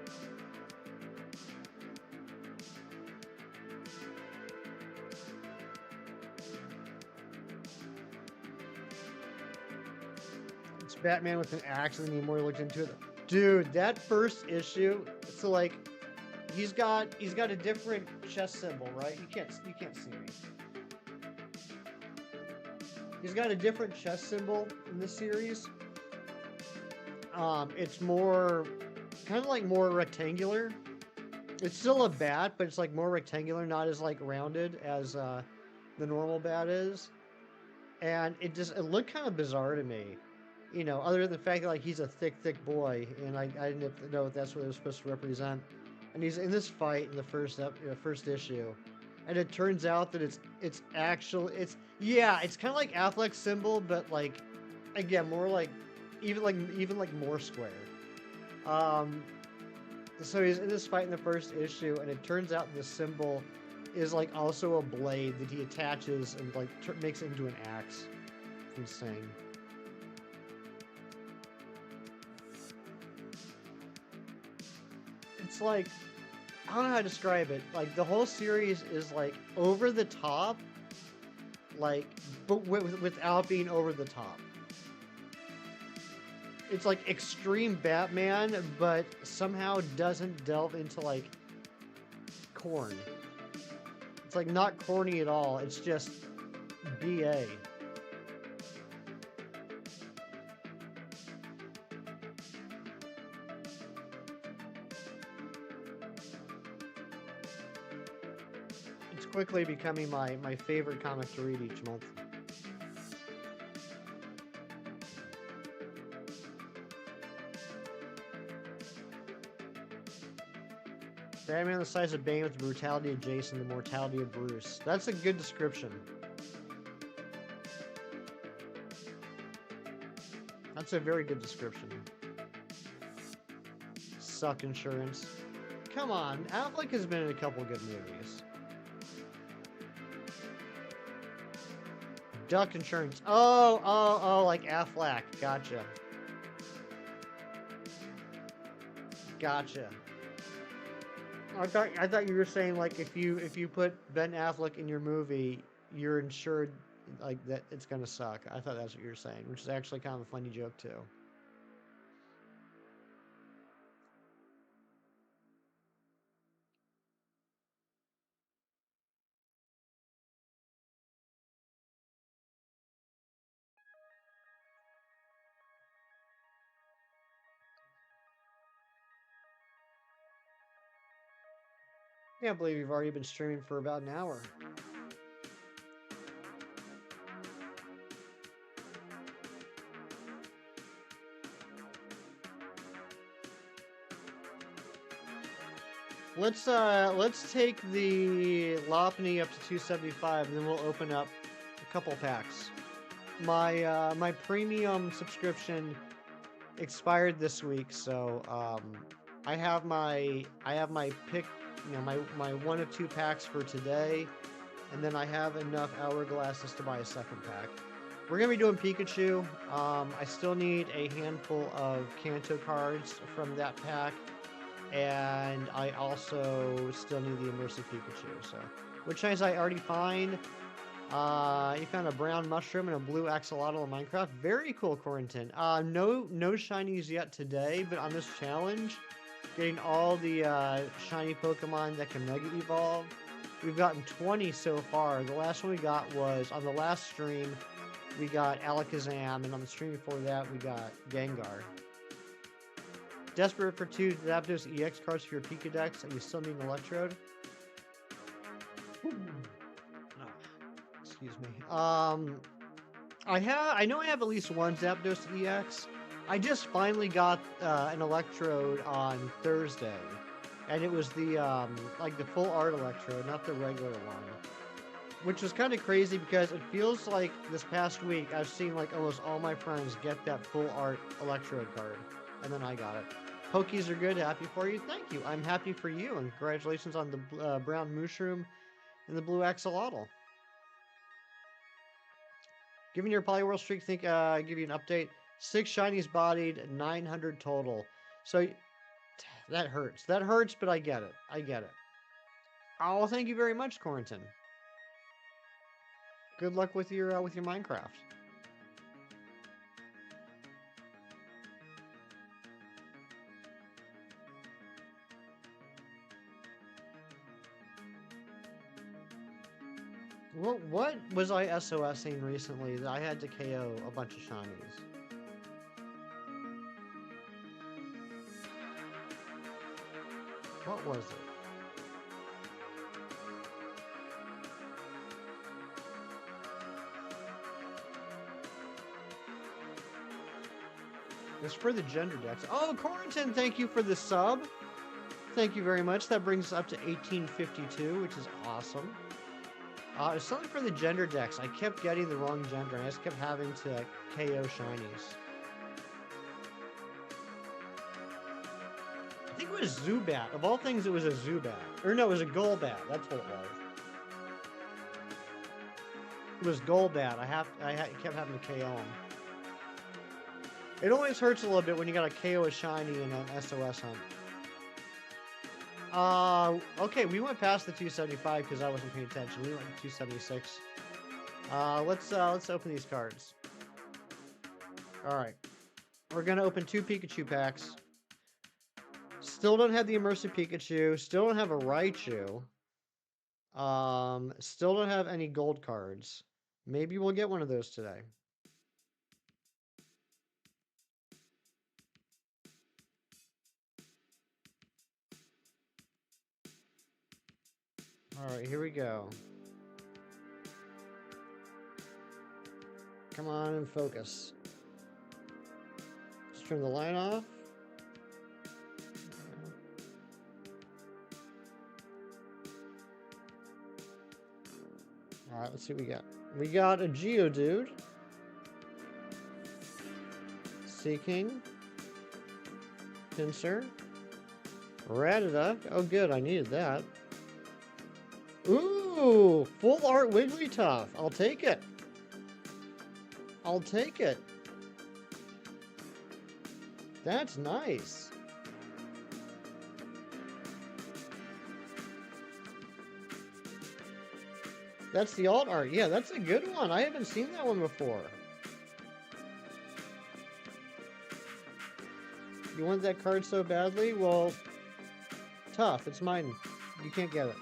It's Batman with an axe, and then the more you looked into it, dude, that first issue. So like, he's got a different chest symbol, right? You can't see me. He's got a different chest symbol in this series. It's more, kind of like more rectangular. It's still a bat, but it's like more rectangular, not as like rounded as the normal bat is. And it looked kind of bizarre to me, you know, other than the fact that like he's a thick boy, and I didn't know if that's what it was supposed to represent. And he's in this fight in the first issue, and it turns out that it's kind of like Affleck's symbol, but like, again, more like even like more square. So he's in this fight in the first issue, and it turns out the symbol is like also a blade that he attaches and like makes it into an axe. insane. It's like, I don't know how to describe it. Like, the whole series is like over the top, like, but without being over the top. It's like extreme Batman, but somehow doesn't delve into like corn. It's like not corny at all. It's just BA. It's quickly becoming my favorite comic to read each month. Batman the size of Bane with the brutality of Jason, the mortality of Bruce. That's a good description. That's a very good description. Suck insurance. Come on, Affleck has been in a couple good movies. Duck insurance. Oh, like Affleck. Gotcha. Gotcha. I thought you were saying like if you put Ben Affleck in your movie, you're insured like that it's gonna suck. I thought that's what you were saying, which is actually kind of a funny joke too. Can't believe you've already been streaming for about an hour. Let's take the LOPUNNY up to 275, and then we'll open up a couple packs. My premium subscription expired this week, so I have my pick, my 1 of 2 packs for today, and then I have enough hourglasses to buy a second pack. We're gonna be doing Pikachu. I still need a handful of Kanto cards from that pack, and I also still need the immersive Pikachu. So, which shinies I already find? You found a brown mushroom and a blue axolotl in Minecraft. Very cool, Quarantine. No shinies yet today, but on this challenge, getting all the shiny Pokemon that can Mega Evolve. We've gotten 20 so far. The last one we got was on the last stream. We got Alakazam, and on the stream before that, we got Gengar. Desperate for 2 Zapdos EX cards for your Pokédex, and you still need an Electrode. Excuse me. I know I have at least 1 Zapdos EX. I just finally got an Electrode on Thursday, and it was the like the full art Electrode, not the regular one, which was kind of crazy because it feels like this past week I've seen like almost all my friends get that full art Electrode card, and then I got it. Pokies are good. Happy for you. Thank you. I'm happy for you, and congratulations on the brown mushroom and the blue axolotl. Given your Poliwhirl streak, give you an update. 6 shinies bodied, 900 total. So that hurts. That hurts, but I get it. I get it. Oh, thank you very much, Quarantine. Good luck with your Minecraft. What was I SOSing recently that I had to KO a bunch of shinies? What was it? It's for the gender decks. Oh, Quarantine, thank you for the sub. Thank you very much. That brings us up to 1852, which is awesome. It's something for the gender decks. I kept getting the wrong gender, and I just kept having to KO shinies. I think it was Zubat. Of all things, it was a Zubat. Or no, it was a Golbat. That's what it was Golbat. I kept having to KO him. It always hurts a little bit when you gotta KO a shiny in an SOS hunt. Okay, we went past the 275 because I wasn't paying attention. We went to 276. Let's open these cards. All right, we're gonna open 2 Pikachu packs. Still don't have the immersive Pikachu. Still don't have a Raichu. Still don't have any gold cards. Maybe we'll get one of those today. All right, here we go. Come on and focus. Let's turn the light off. All right, let's see what we got. We got a Geodude. Seeking. Pinsir. Rattata. Oh, good. I needed that. Ooh, full art Wigglytuff. I'll take it. I'll take it. That's nice. That's the alt art. Yeah, that's a good one. I haven't seen that one before. You want that card so badly? Well, tough. It's mine. You can't get it.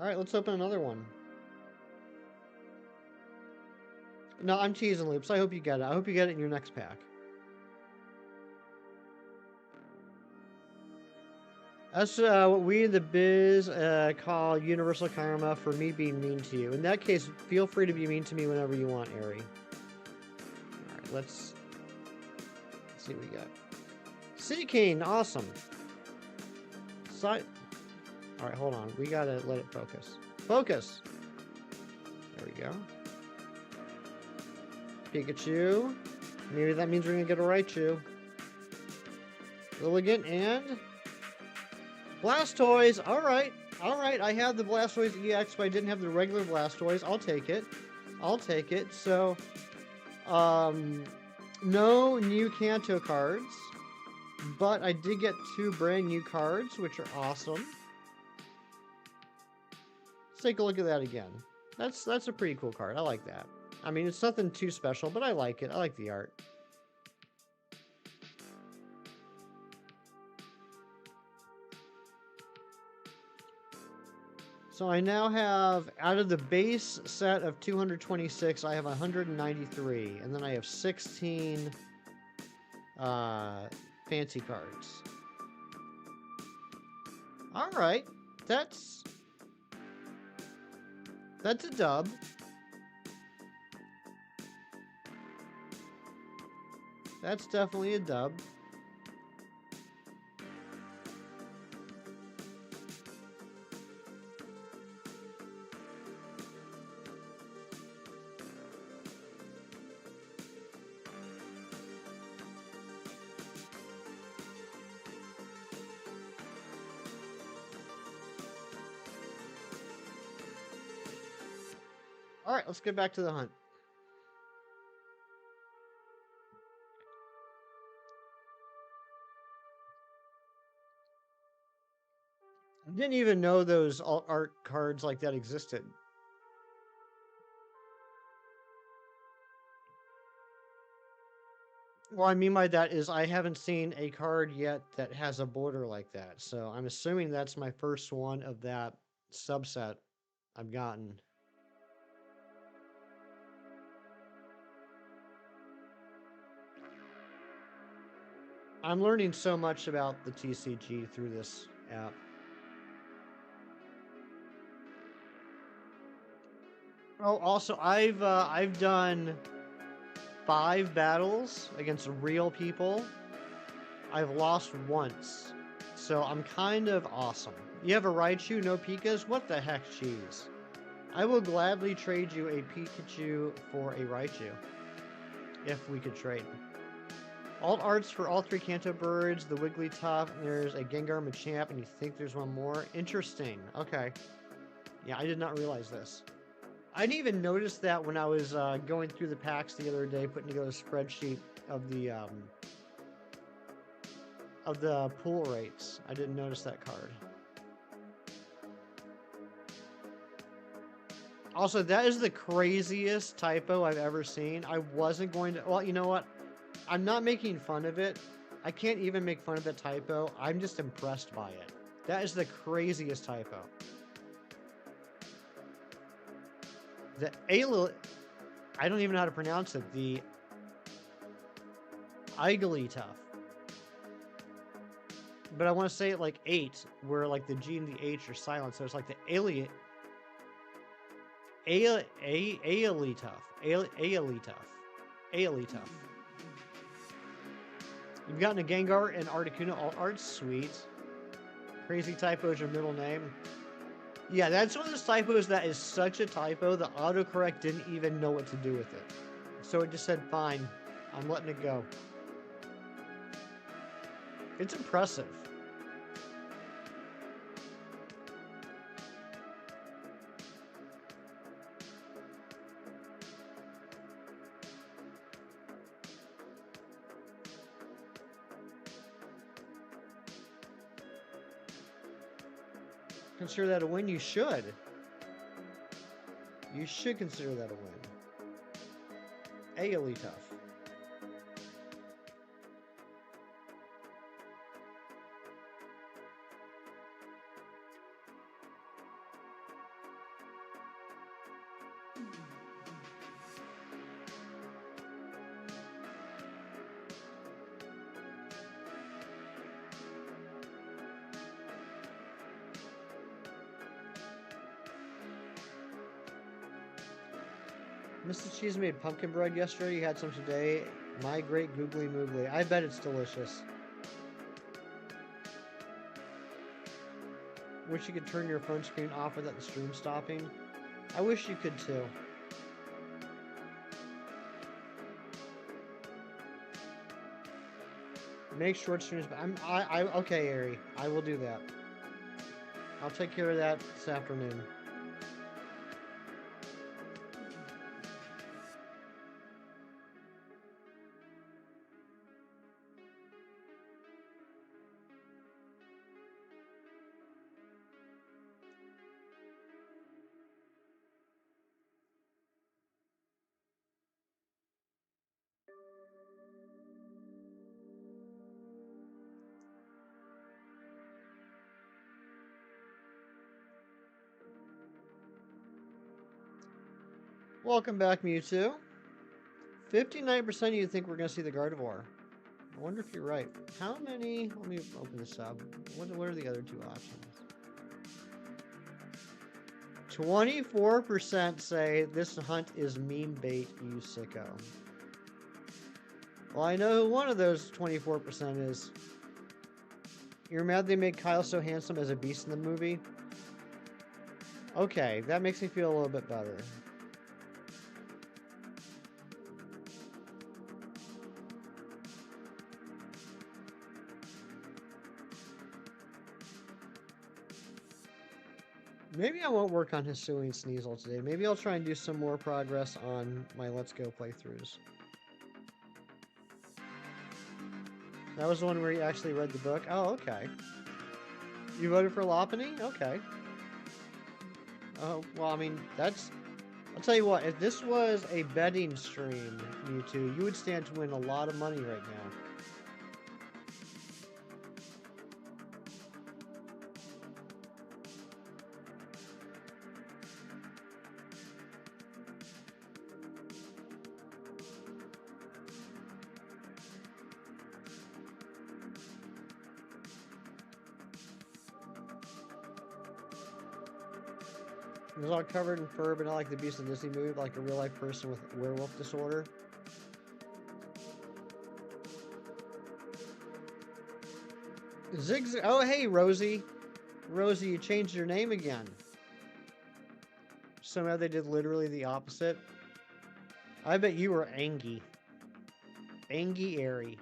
All right, let's open another one. No, I'm teasing, Loops. I hope you get it. I hope you get it in your next pack. That's what we in the biz call universal karma for me being mean to you. In that case, feel free to be mean to me whenever you want, Ari. All right, let's see what we got. Seeking, awesome. All right, hold on. We gotta let it focus. Focus! There we go. Pikachu. Maybe that means we're gonna get a Raichu. Lilligant and Blastoise. Alright. Alright. I have the Blastoise EX, but I didn't have the regular Blastoise. I'll take it. I'll take it. So, no new Kanto cards. But I did get 2 brand new cards, which are awesome. Let's take a look at that again. That's a pretty cool card. I like that. I mean, it's nothing too special, but I like it. I like the art. So I now have, out of the base set of 226, I have 193. And then I have 16 fancy cards. Alright. That's a dub. That's definitely a dub. All right, let's get back to the hunt. I didn't even know those art cards like that existed. What I mean by that is I haven't seen a card yet that has a border like that. So I'm assuming that's my first one of that subset I've gotten. I'm learning so much about the TCG through this app. Oh, also, I've done 5 battles against real people. I've lost once, so I'm kind of awesome. You have a Raichu, no Pikas? What the heck, jeez. I will gladly trade you a Pikachu for a Raichu, if we could trade. Alt arts for all 3 Kanto birds, the Wigglytuff, and there's a Gengar Machamp, and you think there's one more? Interesting. Okay. Yeah, I did not realize this. I didn't even notice that when I was going through the packs the other day, putting together a spreadsheet of the pull rates. I didn't notice that card. Also, that is the craziest typo I've ever seen. I wasn't going to... Well, you know what? I'm not making fun of it. I can't even make fun of the typo. I'm just impressed by it. That is the craziest typo. The I don't even know how to pronounce it. The Igglytuff. But I want to say it like 8, where like the G and the H are silent. So it's like the Aeolituff. Aeolituff. You've gotten a Gengar and Articuno alt arts. Sweet. Crazy typo is your middle name. Yeah, that's one of those typos that is such a typo, the autocorrect didn't even know what to do with it. So it just said, fine, I'm letting it go. It's impressive. Consider that a win? You should. You should consider that a win. Aeolituff. Mrs. Cheese made pumpkin bread yesterday. You had some today. My great googly moogly. I bet it's delicious. Wish you could turn your phone screen off without the stream stopping. I wish you could too. Make short streams. Okay, Ari. I will do that. I'll take care of that this afternoon. Welcome back, Mewtwo. 59% of you think we're going to see the Gardevoir. I wonder if you're right. How many... Let me open this up. What are the other two options? 24% say this hunt is meme bait, you sicko. Well, I know who one of those 24% is. You're mad they made Kyle so handsome as a beast in the movie? Okay, that makes me feel a little bit better. Maybe I won't work on Hisui and Sneasel today. Maybe I'll try and do some more progress on my Let's Go playthroughs. That was the one where you actually read the book? Oh, okay. You voted for Lopunny? Okay. Oh, well, I mean, that's... I'll tell you what, if this was a betting stream, Mewtwo, you would stand to win a lot of money right now. It was all covered in fur, but not like the Beast in Disney movie, but like a real-life person with werewolf disorder. Zigzag. Oh, hey, Rosie. Rosie, you changed your name again. Somehow they did literally the opposite. I bet you were Angie. Angie Airy.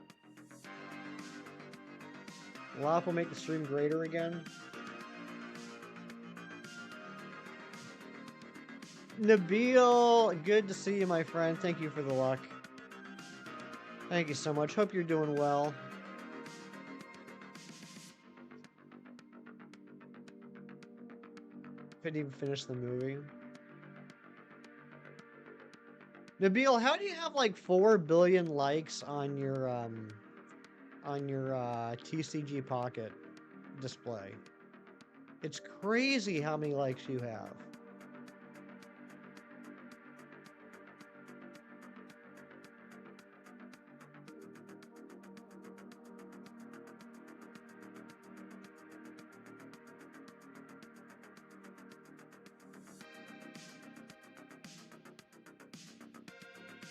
Lop will make the stream greater again. Nabil, good to see you, my friend. Thank you for the luck. Thank you so much. Hope you're doing well. Couldn't even finish the movie. Nabil, how do you have like 4 billion likes on your TCG Pocket display? It's crazy how many likes you have.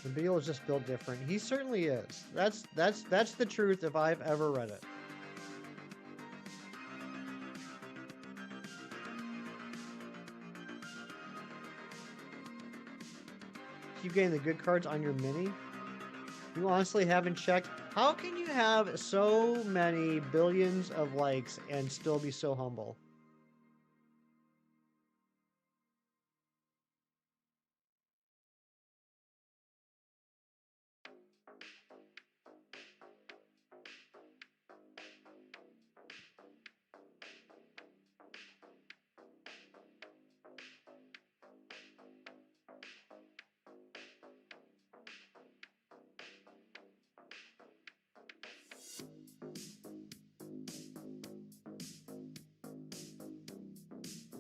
Nabil is just built different. He certainly is. That's the truth if I've ever read it. Keep getting the good cards on your mini. You honestly haven't checked. How can you have so many billions of likes and still be so humble?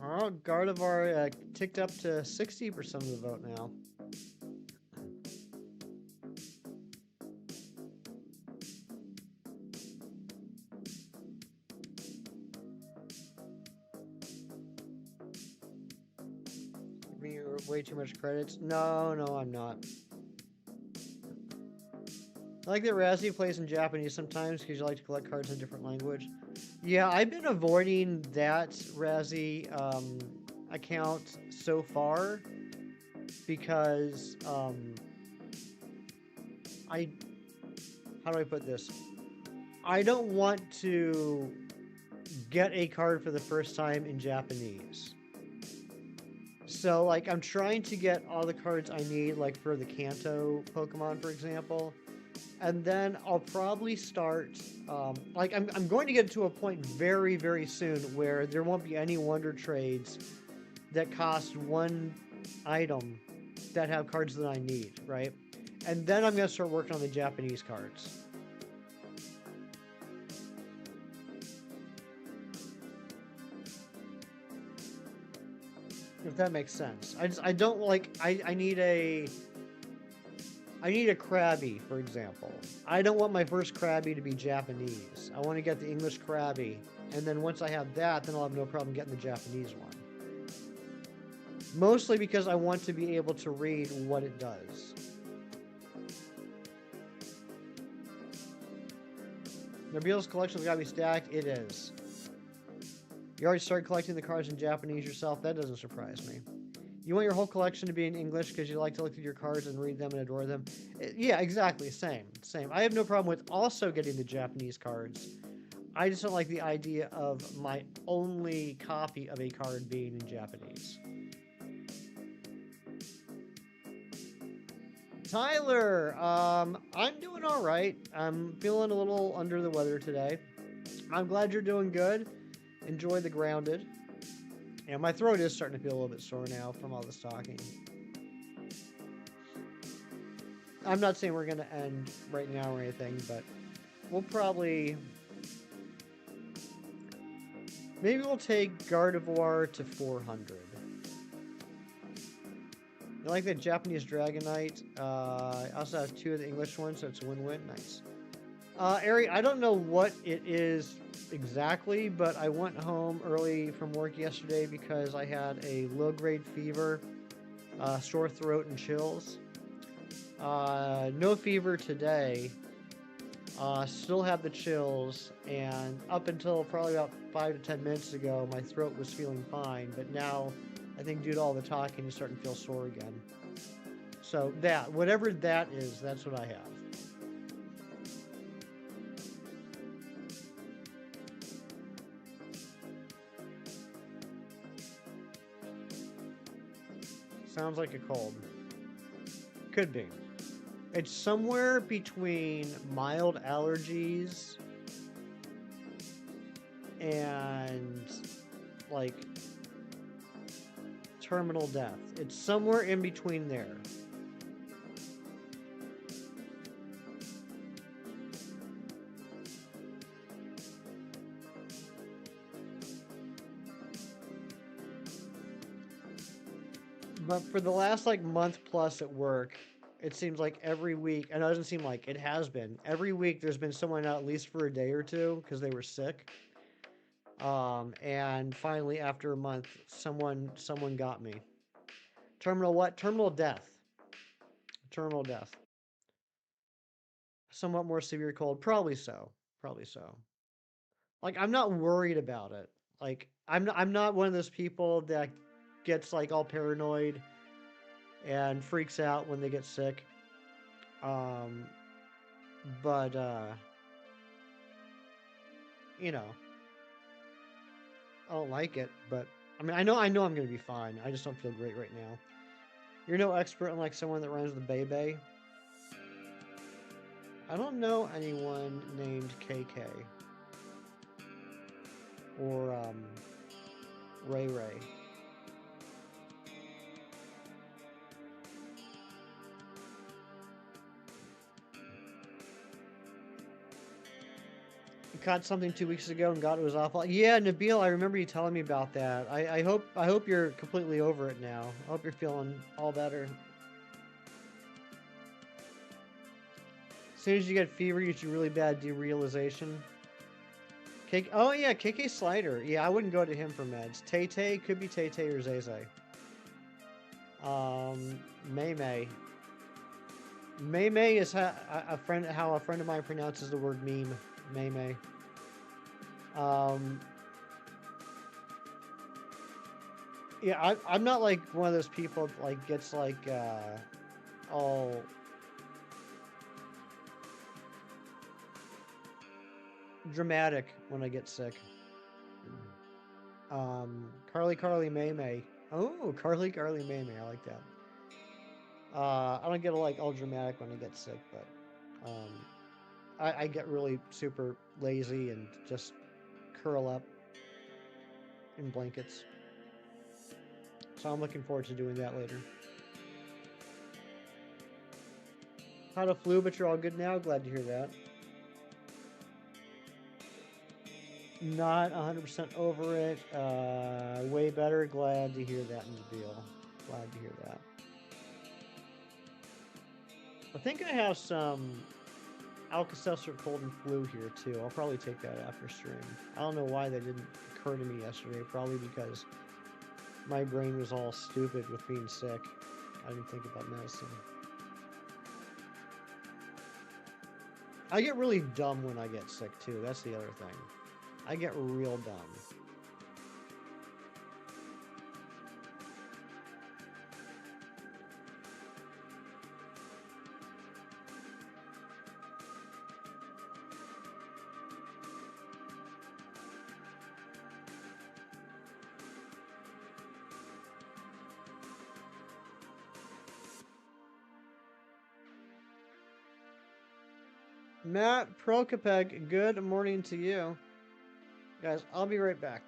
Oh, Gardevoir ticked up to 60% of the vote now. Giving you way too much credits. No, I'm not. I like that Razzie plays in Japanese sometimes because you like to collect cards in a different language. Yeah, I've been avoiding that Razzie account so far because how do I put this? I don't want to get a card for the first time in Japanese. So like I'm trying to get all the cards I need, like for the Kanto Pokemon, for example. And then I'll probably start, like I'm going to get to a point very, very soon where there won't be any Wonder Trades that cost one item that have cards that I need, right? And then I'm going to start working on the Japanese cards. If that makes sense. I don't like, I need a Krabby, for example. I don't want my first Krabby to be Japanese. I want to get the English Krabby, and then once I have that, then I'll have no problem getting the Japanese one. Mostly because I want to be able to read what it does. Nabil's collection's gotta be stacked. It is. You already started collecting the cards in Japanese yourself. That doesn't surprise me. You want your whole collection to be in English because you like to look at your cards and read them and adore them. Yeah, exactly. Same. I have no problem with also getting the Japanese cards. I just don't like the idea of my only copy of a card being in Japanese. Tyler, I'm doing all right. I'm feeling a little under the weather today. I'm glad you're doing good. Enjoy the grounded. Yeah, my throat is starting to feel a little bit sore now from all this talking. I'm not saying we're going to end right now or anything, but we'll probably... Maybe we'll take Gardevoir to 400. I like that Japanese Dragonite. I also have 2 of the English ones, so it's a win-win. Nice. Ari, I don't know what it is exactly, but I went home early from work yesterday because I had a low-grade fever, sore throat, and chills. No fever today. Still have the chills, and up until probably about 5 to 10 minutes ago, my throat was feeling fine, but now I think due to all the talking, it's starting to feel sore again. So that, whatever that is, that's what I have. Sounds like a cold. Could be. It's somewhere between mild allergies and like terminal death. It's somewhere in between there. But for the last like month plus at work, it seems like every week, and it doesn't seem like it has been, every week there's been someone out at least for a day or two because they were sick. And finally after a month, someone got me. Terminal what? Terminal death. Terminal death. Somewhat more severe cold. Probably so. Probably so. Like, I'm not worried about it. Like, I'm not one of those people that gets like all paranoid and freaks out when they get sick. But you know, I don't like it, but I mean, I know I'm gonna be fine. I just don't feel great right now. You're no expert on like someone that runs the Bay. I don't know anyone named KK or Ray Ray. You caught something 2 weeks ago and God, it was awful. Yeah, Nabil, I remember you telling me about that. I hope you're completely over it now. I hope you're feeling all better. As soon as you get fever, you get really bad derealization. Oh yeah, KK Slider. Yeah, I wouldn't go to him for meds. Tay could be Tay or Zay. May. May is how a friend of mine pronounces the word meme. May. Yeah, I'm not like one of those people that like gets like all dramatic when I get sick. Carly May. Oh, Carly May. I like that. I don't get like all dramatic when I get sick, but I get really super lazy and just curl up in blankets. So I'm looking forward to doing that later. Had a flu, but you're all good now. Glad to hear that. Not 100% over it. Way better. Glad to hear that, Nabil. Glad to hear that. I think I have some Alka-Seltzer cold and flu here too. I'll probably take that after stream. I don't know why that didn't occur to me yesterday. Probably because my brain was all stupid with being sick. I didn't think about medicine. I get really dumb when I get sick too. That's the other thing. I get real dumb. Matt Prokopeg, good morning to you. Guys, I'll be right back.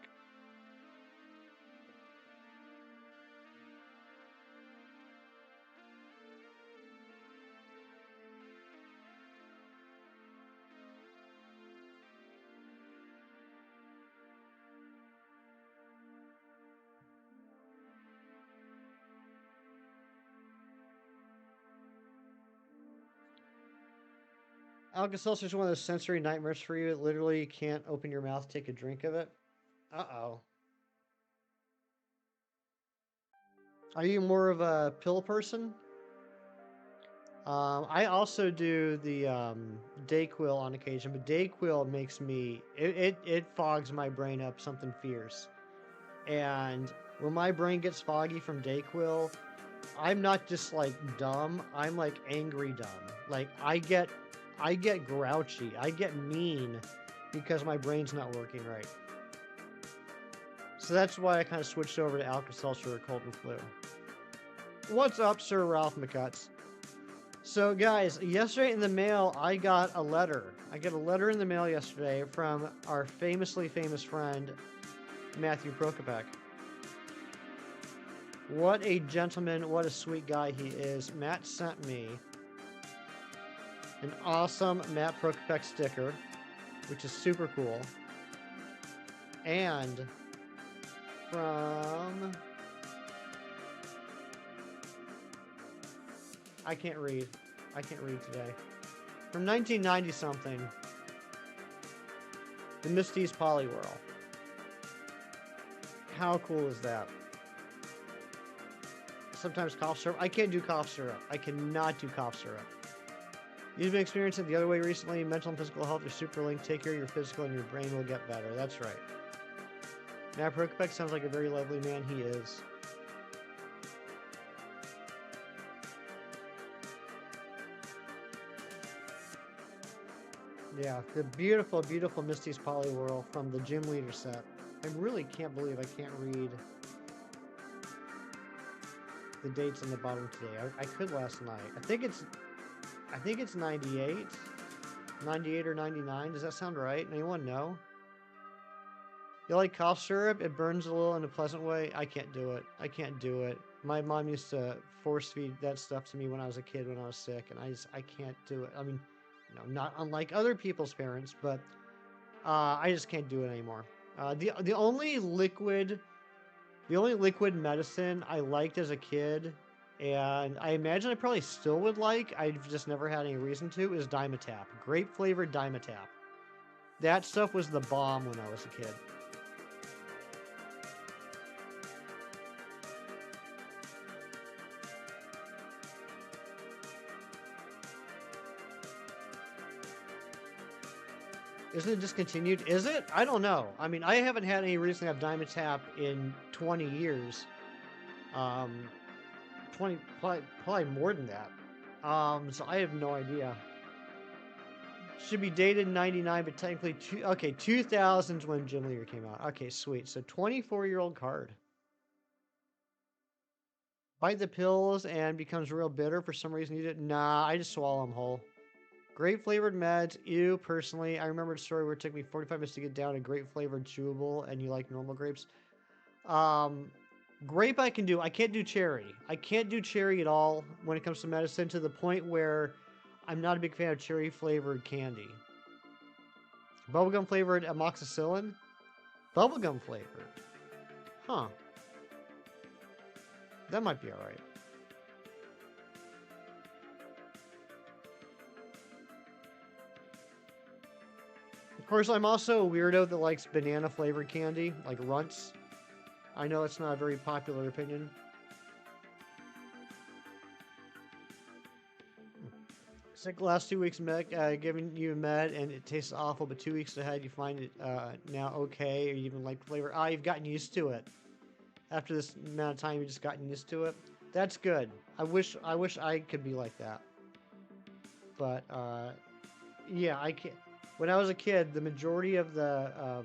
Alka-Seltzer is one of those sensory nightmares for you. Literally, you can't open your mouth, take a drink of it. Uh-oh. Are you more of a pill person? I also do the Dayquil on occasion, but Dayquil makes me... It fogs my brain up something fierce. And when my brain gets foggy from Dayquil, I'm not just, like, dumb. I'm, like, angry dumb. Like, I get grouchy. I get mean because my brain's not working right. So that's why I kind of switched over to Alka-Seltzer or cold and flu. What's up, Sir Ralph McCutts? So, guys, yesterday in the mail, I got a letter. I got a letter in the mail yesterday from our famously famous friend, Matthew Prokopek. What a gentleman, what a sweet guy he is. Matt sent me an awesome Matt Prokopek sticker, which is super cool. And from... I can't read today. From 1990 something. The Misty's Poliwhirl. How cool is that? Sometimes cough syrup. I can't do cough syrup. I cannot do cough syrup. You've been experiencing it the other way recently. Mental and physical health are super linked. Take care of your physical and your brain will get better. That's right. Matt Prokopek sounds like a very lovely man. He is. Yeah, the beautiful, beautiful Misty's Poliwhirl from the Gym Leader set. I really can't believe I can't read the dates on the bottom today. I could last night. I think it's 98. 98 or 99. Does that sound right? Anyone know? You like cough syrup? It burns a little in a pleasant way. I can't do it. I can't do it. My mom used to force feed that stuff to me when I was a kid when I was sick, and I can't do it. I mean, not unlike other people's parents, but I just can't do it anymore. The only liquid medicine I liked as a kid, and I imagine I probably still would like, I've just never had any reason to, is Dimetap. Grape flavored Dimetap. That stuff was the bomb when I was a kid. Isn't it discontinued? Is it? I don't know. I mean, I haven't had any reason to have Dimetap in 20 years. 20, probably more than that. So I have no idea. Should be dated in 99, but technically, 2000's when Gym Leader came out. Okay, sweet. So 24-year-old card. Bite the pills and becomes real bitter for some reason. You didn't? Nah, I just swallow them whole. Grape flavored meds, ew, personally. I remember a story where it took me 45 minutes to get down a grape flavored chewable, and you like normal grapes. Grape I can do. I can't do cherry. I can't do cherry at all when it comes to medicine, to the point where I'm not a big fan of cherry flavored candy. Bubblegum flavored amoxicillin? Bubblegum flavored. Huh. That might be alright. Of course, I'm also a weirdo that likes banana flavored candy, like Runts. I know it's not a very popular opinion. Sick the last 2 weeks, giving you a med, and it tastes awful, but 2 weeks ahead, you find it now okay, or you even like the flavor. You've gotten used to it. After this amount of time, you've just gotten used to it. That's good. I wish I could be like that. But, yeah, I can't. When I was a kid, the majority of the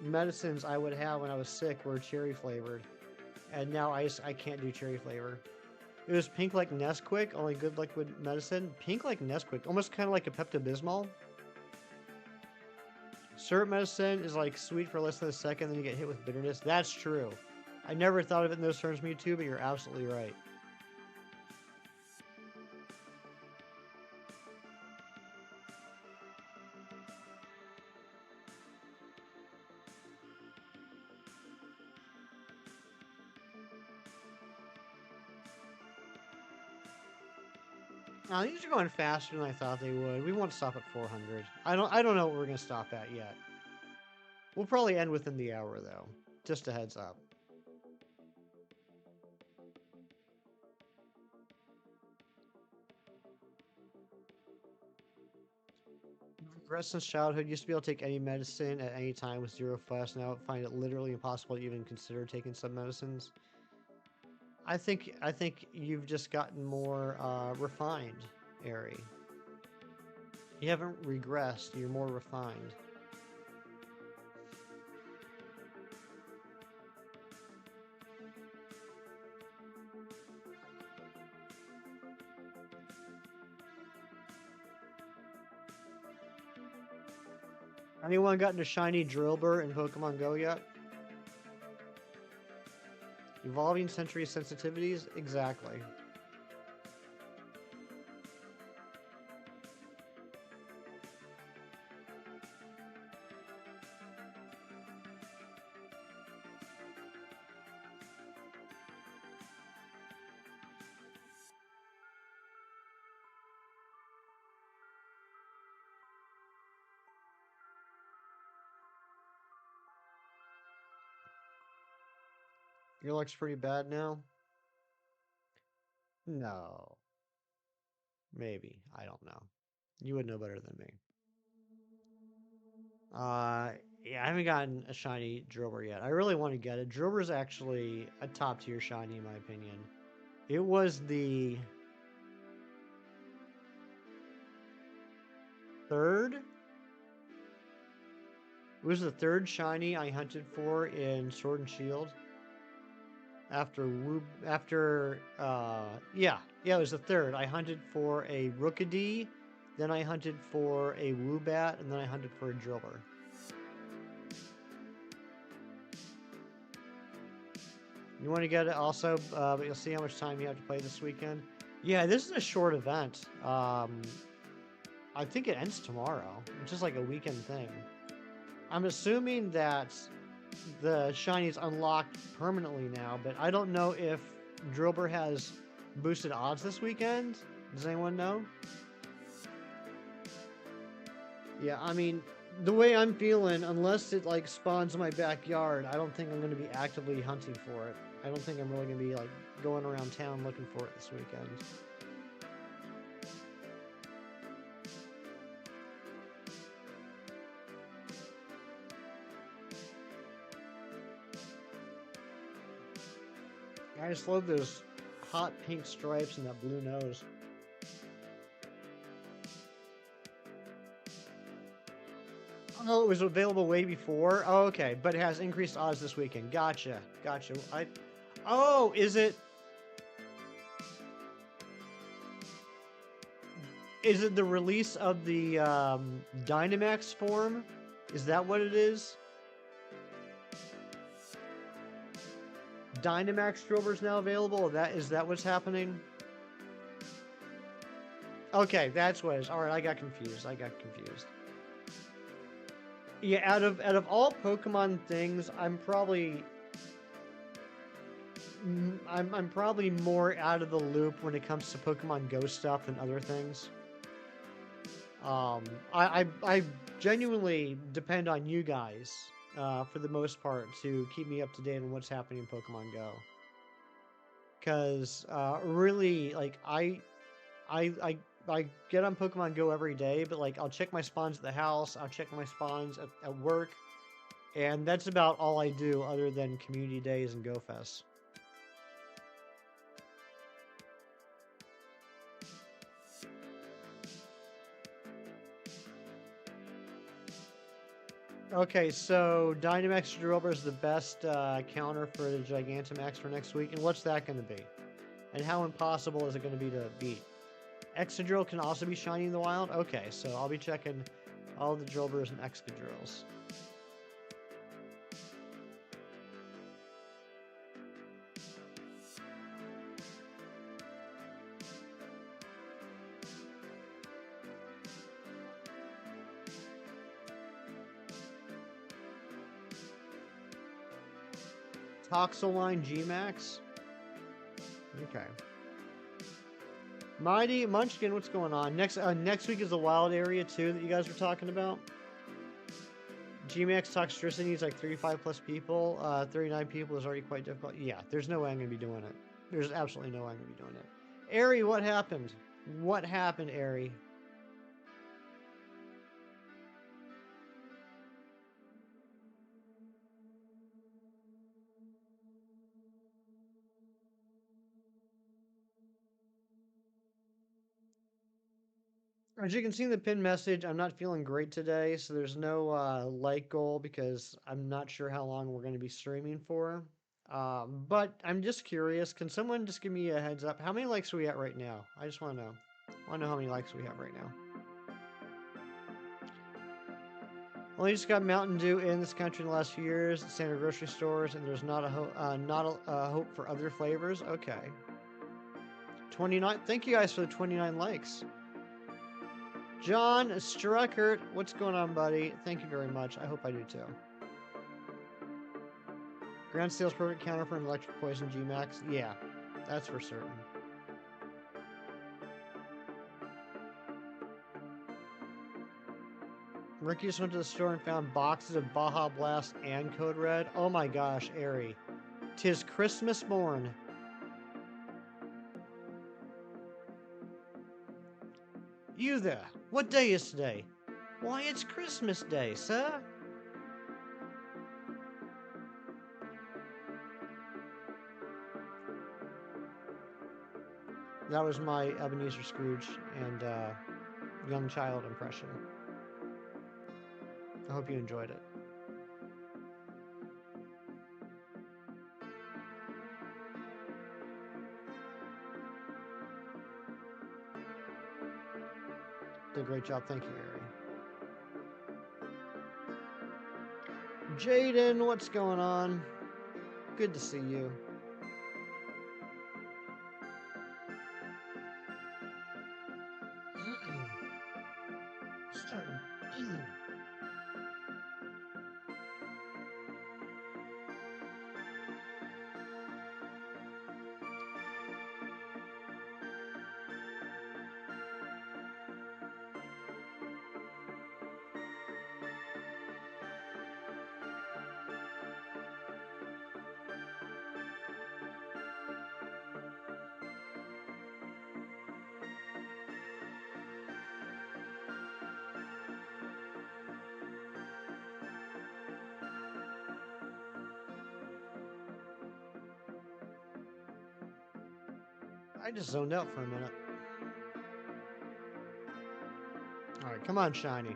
medicines I would have when I was sick were cherry flavored, and now I can't do cherry flavor. It was pink like Nesquik, only good liquid medicine. Pink like Nesquik, almost kind of like a Pepto-Bismol. Syrup medicine is like sweet for less than a second, then you get hit with bitterness. That's true. I never thought of it in those terms, Mewtwo, but you're absolutely right. These are going faster than I thought they would. We won't stop at 400. I don't know what we're going to stop at yet. We'll probably end within the hour, though. Just a heads up. Regressed since childhood. Used to be able to take any medicine at any time with zero fuss. Now I find it literally impossible to even consider taking some medicines. I think you've just gotten more refined, Ari. You haven't regressed. You're more refined. Anyone gotten a shiny Drillbur in Pokemon Go yet? Evolving Century sensitivities? Exactly. Your luck's pretty bad now? No. Maybe. I don't know. You would know better than me. Yeah, I haven't gotten a shiny Drillbur yet. I really want to get it. Drillbur's actually a top tier shiny in my opinion. It was the third? It was the third shiny I hunted for in Sword and Shield. Yeah, it was the third. I hunted for a Rookidee, then I hunted for a Woobat, and then I hunted for a Drillbur. You want to get it also, but you'll see how much time you have to play this weekend. Yeah, this is a short event. I think it ends tomorrow. It's just like a weekend thing. I'm assuming that the shinies unlocked permanently now, but I don't know if Drillbur has boosted odds this weekend. Does anyone know? Yeah, I mean, the way I'm feeling, unless it like spawns in my backyard, I don't think I'm going to be actively hunting for it. I don't think I'm really going to be like going around town looking for it this weekend. I just love those hot pink stripes and that blue nose. Oh, it was available way before? Oh, okay. But it has increased odds this weekend. Gotcha. Oh, is it... Is it the release of the Dynamax form? Is that what it is? Dynamax Drillbur's now available? Is that what's happening? Okay, that's what it is. Alright, I got confused. Yeah, out of all Pokemon things, I'm probably more out of the loop when it comes to Pokemon Go stuff than other things. I genuinely depend on you guys for the most part to keep me up to date on what's happening in Pokemon Go. Because really, like I get on Pokemon Go every day, but like I'll check my spawns at the house, I'll check my spawns at work, and that's about all I do other than community days and Go Fest. Okay, so Dynamax Drillbur is the best counter for the Gigantamax for next week, and what's that going to be? And how impossible is it going to be to beat? Excadrill can also be shiny in the wild? Okay, so I'll be checking all the Drillburs and Excadrills. Toxaline G-Max? Okay. Mighty Munchkin, what's going on? Next week is the wild area too that you guys were talking about. G-Max Toxtricity needs like 35 plus people. 39 people is already quite difficult. Yeah, there's no way I'm going to be doing it. There's absolutely no way I'm going to be doing it. Ari, what happened? What happened, Ari? As you can see in the pinned message, I'm not feeling great today, so there's no like goal because I'm not sure how long we're going to be streaming for. But I'm just curious, can someone just give me a heads up? How many likes are we at right now? I just want to know. I want to know how many likes we have right now. Only just got Mountain Dew in this country in the last few years. Standard grocery stores, and there's not a hope for other flavors. Okay. 29. Thank you guys for the 29 likes. John Struckert, what's going on, buddy? Thank you very much. I hope I do too. Grand Sales perfect counter for an electric poison G-Max. Yeah, that's for certain. Ricky just went to the store and found boxes of Baja Blast and Code Red. Oh my gosh, Airy. 'Tis Christmas morn. You there, what day is today? Why, it's Christmas Day, sir. That was my Ebenezer Scrooge and young child impression. I hope you enjoyed it. Did a great job. Thank you, Ari. Jaden, what's going on? Good to see you. I just zoned out for a minute. Alright, come on, Shiny.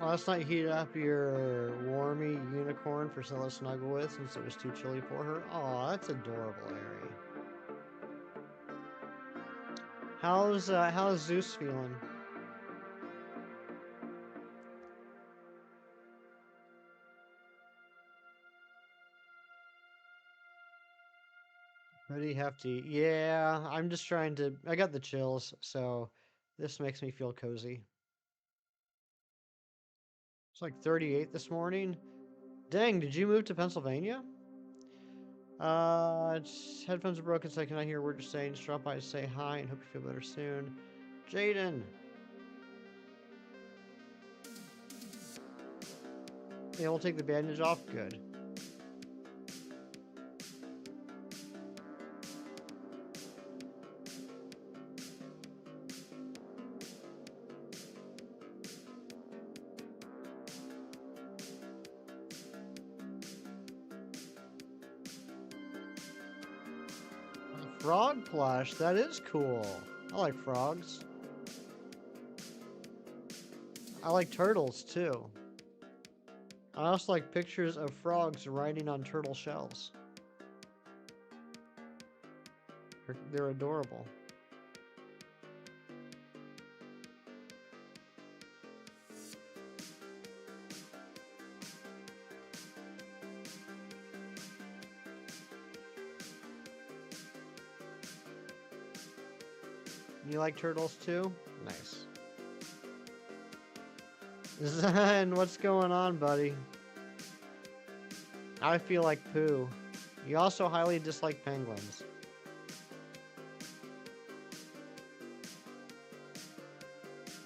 Last night heated up your Warmy unicorn for Stella to snuggle with since it was too chilly for her. Aw, that's adorable, Ari. How's Zeus feeling? Pretty hefty. Yeah, I'm just trying to... I got the chills, so this makes me feel cozy. It's like 38 this morning. Dang, did you move to Pennsylvania? Headphones are broken, so I cannot hear a word you're saying. Just drop by to say hi and hope you feel better soon. Jaden! Yeah, we'll take the bandage off. Good. Frog plush, that is cool. I like frogs. I like turtles too. I also like pictures of frogs riding on turtle shells. They're adorable. You like turtles too? Nice. Zen, what's going on, buddy? I feel like poo. You also highly dislike penguins.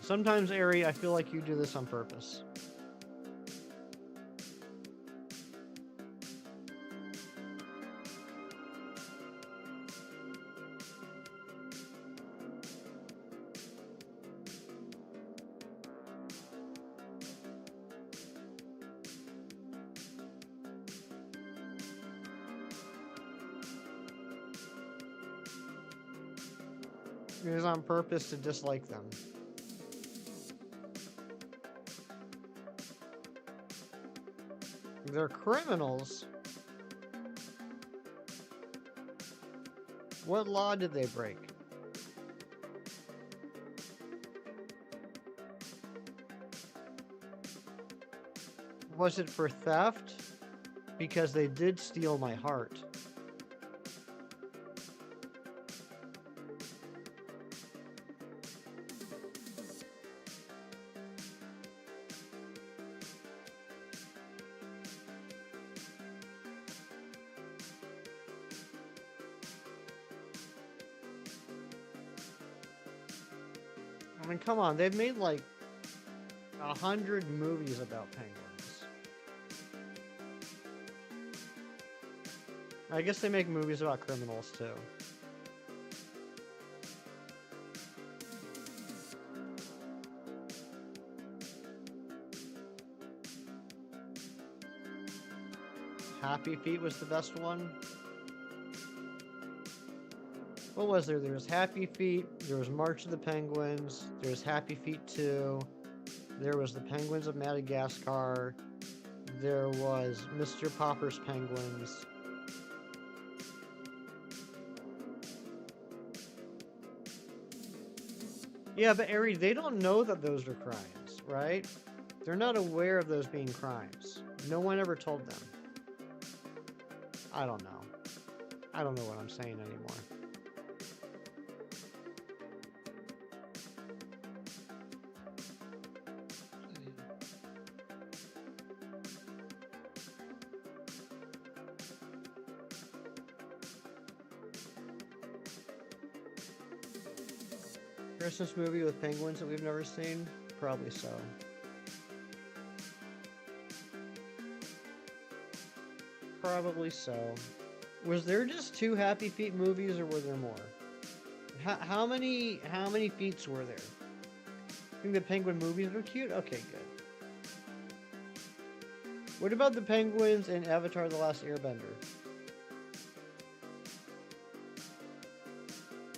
Sometimes, Ari, I feel like you do this on purpose. It is on purpose to dislike them. They're criminals. What law did they break? Was it for theft? Because they did steal my heart. I mean, come on, they've made like 100 movies about penguins. I guess they make movies about criminals too. Happy Feet was the best one. What was there? There was Happy Feet, there was March of the Penguins, there was Happy Feet 2, there was the Penguins of Madagascar, there was Mr. Popper's Penguins. Yeah, but Ari, they don't know that those are crimes, right? They're not aware of those being crimes. No one ever told them. I don't know. I don't know what I'm saying anymore. Christmas movie with penguins that we've never seen? Probably so. Probably so. Was there just 2 Happy Feet movies, or were there more? How many feats were there? I think the penguin movies were cute? Okay, good. What about the penguins in Avatar: The Last Airbender?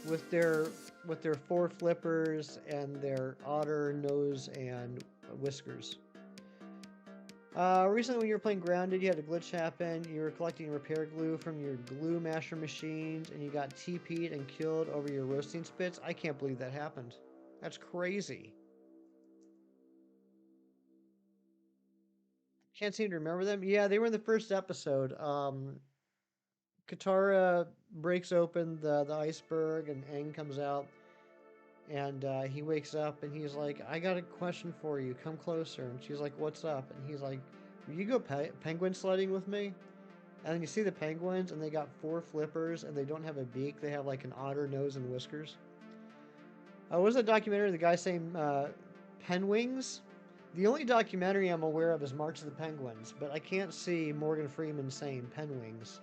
With their 4 flippers and their otter nose and whiskers. Recently when you were playing Grounded, you had a glitch happen. You were collecting repair glue from your glue masher machines, and you got TP'd and killed over your roasting spits. I can't believe that happened. That's crazy. Can't seem to remember them. Yeah, they were in the first episode. Katara breaks open the iceberg, and Aang comes out. And he wakes up and he's like, I got a question for you. Come closer. And she's like, what's up? And he's like, will you go penguin sledding with me? And then you see the penguins and they got 4 flippers and they don't have a beak. They have like an otter nose and whiskers. What was that documentary? The guy saying penwings? The only documentary I'm aware of is March of the Penguins, but I can't see Morgan Freeman saying penwings.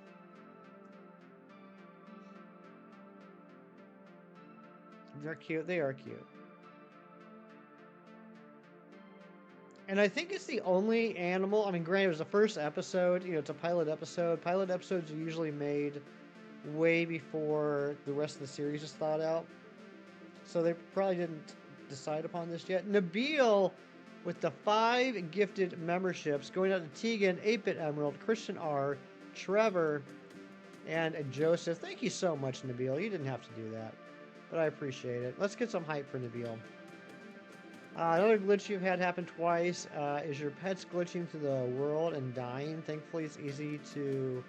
They're cute. They are cute. And I think it's the only animal. I mean, granted, it was the first episode. You know, it's a pilot episode. Pilot episodes are usually made way before the rest of the series is thought out. So they probably didn't decide upon this yet. Nabil with the 5 gifted memberships going out to Tegan, 8-Bit Emerald, Christian R, Trevor, and Joseph. Thank you so much, Nabil. You didn't have to do that, but I appreciate it. Let's get some hype for Nabil. Another glitch you've had happen twice is your pet's glitching through the world and dying. Thankfully, it's easy to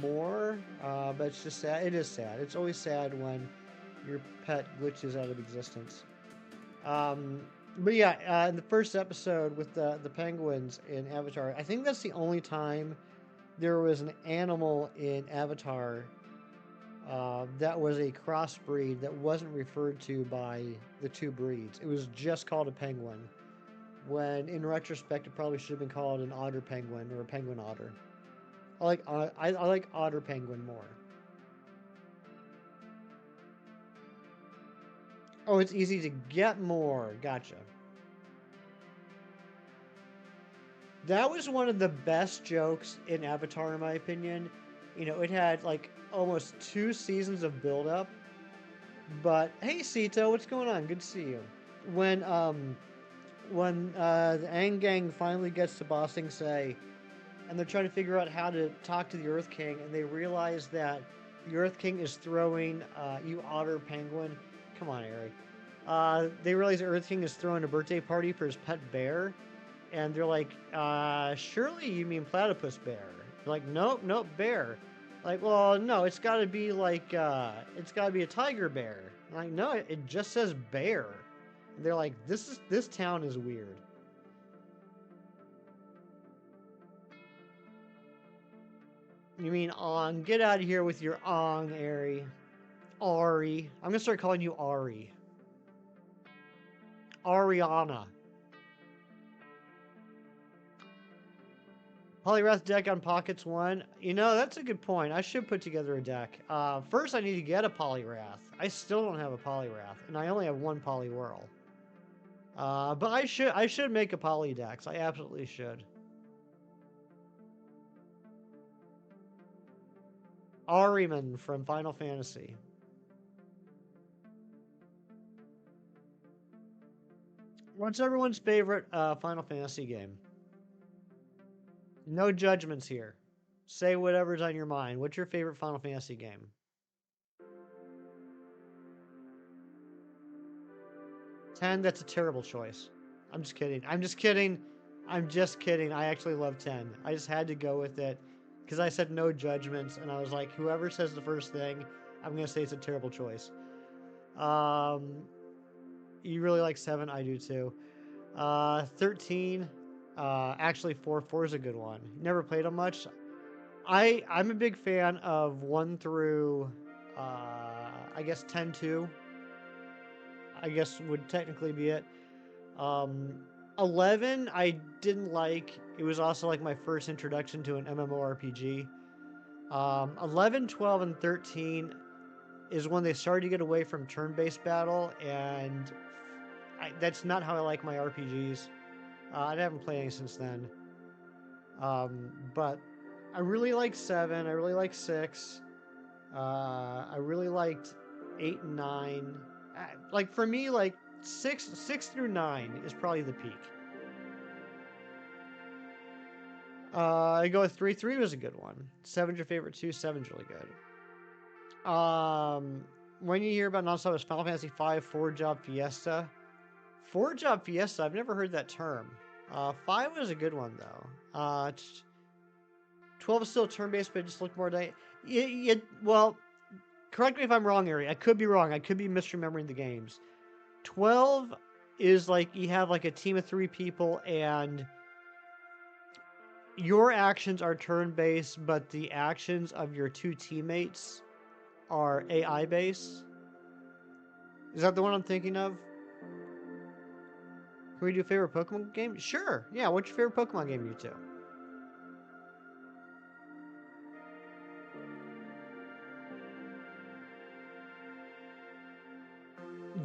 moor, but it's just sad. It is sad. It's always sad when your pet glitches out of existence. But yeah, in the first episode with the penguins in Avatar, I think that's the only time there was an animal in Avatar that was a crossbreed that wasn't referred to by the 2 breeds. It was just called a penguin, when in retrospect it probably should have been called an otter penguin or a penguin otter. I like otter penguin more. Oh, it's easy to get more. Gotcha. That was one of the best jokes in Avatar, in my opinion. You know, it had like almost 2 seasons of build-up. But hey, Sito, what's going on? Good to see you. When the Aang gang finally gets to Ba Sing Se, and they're trying to figure out how to talk to the Earth King, and they realize that the Earth King is throwing, you otter penguin, come on, Ari. They realize the Earth King is throwing a birthday party for his pet bear, and they're like, surely you mean platypus bear. They're like, nope, nope, bear. Like, well, no, it's gotta be like, it's gotta be a tiger bear. I'm like, no, it just says bear. And they're like, this town is weird. You mean Ong? Get out of here with your Ong, Ari. Ari. I'm gonna start calling you Ari. Ariana. Polyrath deck on Pockets 1. You know, that's a good point. I should put together a deck. First, I need to get a Polyrath. I still don't have a Polyrath, and I only have one Poliwhirl. But I should make a Polydex. I absolutely should. Ahriman from Final Fantasy. What's everyone's favorite Final Fantasy game? No judgments here. Say whatever's on your mind. What's your favorite Final Fantasy game? 10, that's a terrible choice. I'm just kidding. I'm just kidding. I'm just kidding. I actually love 10. I just had to go with it because I said no judgments, and I was like, whoever says the first thing, I'm going to say it's a terrible choice. You really like 7? I do too. 13, actually 4. 4 is a good one. Never played them much. I'm a big fan of 1 through, I guess 10-2. I guess would technically be it. 11, I didn't like. It was also like my first introduction to an MMORPG. 11, 12, and 13 is when they started to get away from turn-based battle, and that's not how I like my RPGs. I haven't played any since then. But I really like 7. I really like 6. I really liked 8 and 9. Like for me, like 6 through 9 is probably the peak. I go with 3. 3 was a good one. 7's your favorite too. 7's really good. When you hear about nonstop is Final Fantasy 5 4-Job Fiesta. 4-Job Fiesta, I've never heard that term. 5 was a good one though. 12 is still turn-based, but it just looked more well, correct me if I'm wrong, Ari. I could be wrong. I could be misremembering the games. 12 is like you have like a team of 3 people, and your actions are turn-based, but the actions of your 2 teammates are AI-based. Is that the one I'm thinking of? Can we do favorite Pokemon game? Sure. Yeah, what's your favorite Pokemon game, you two?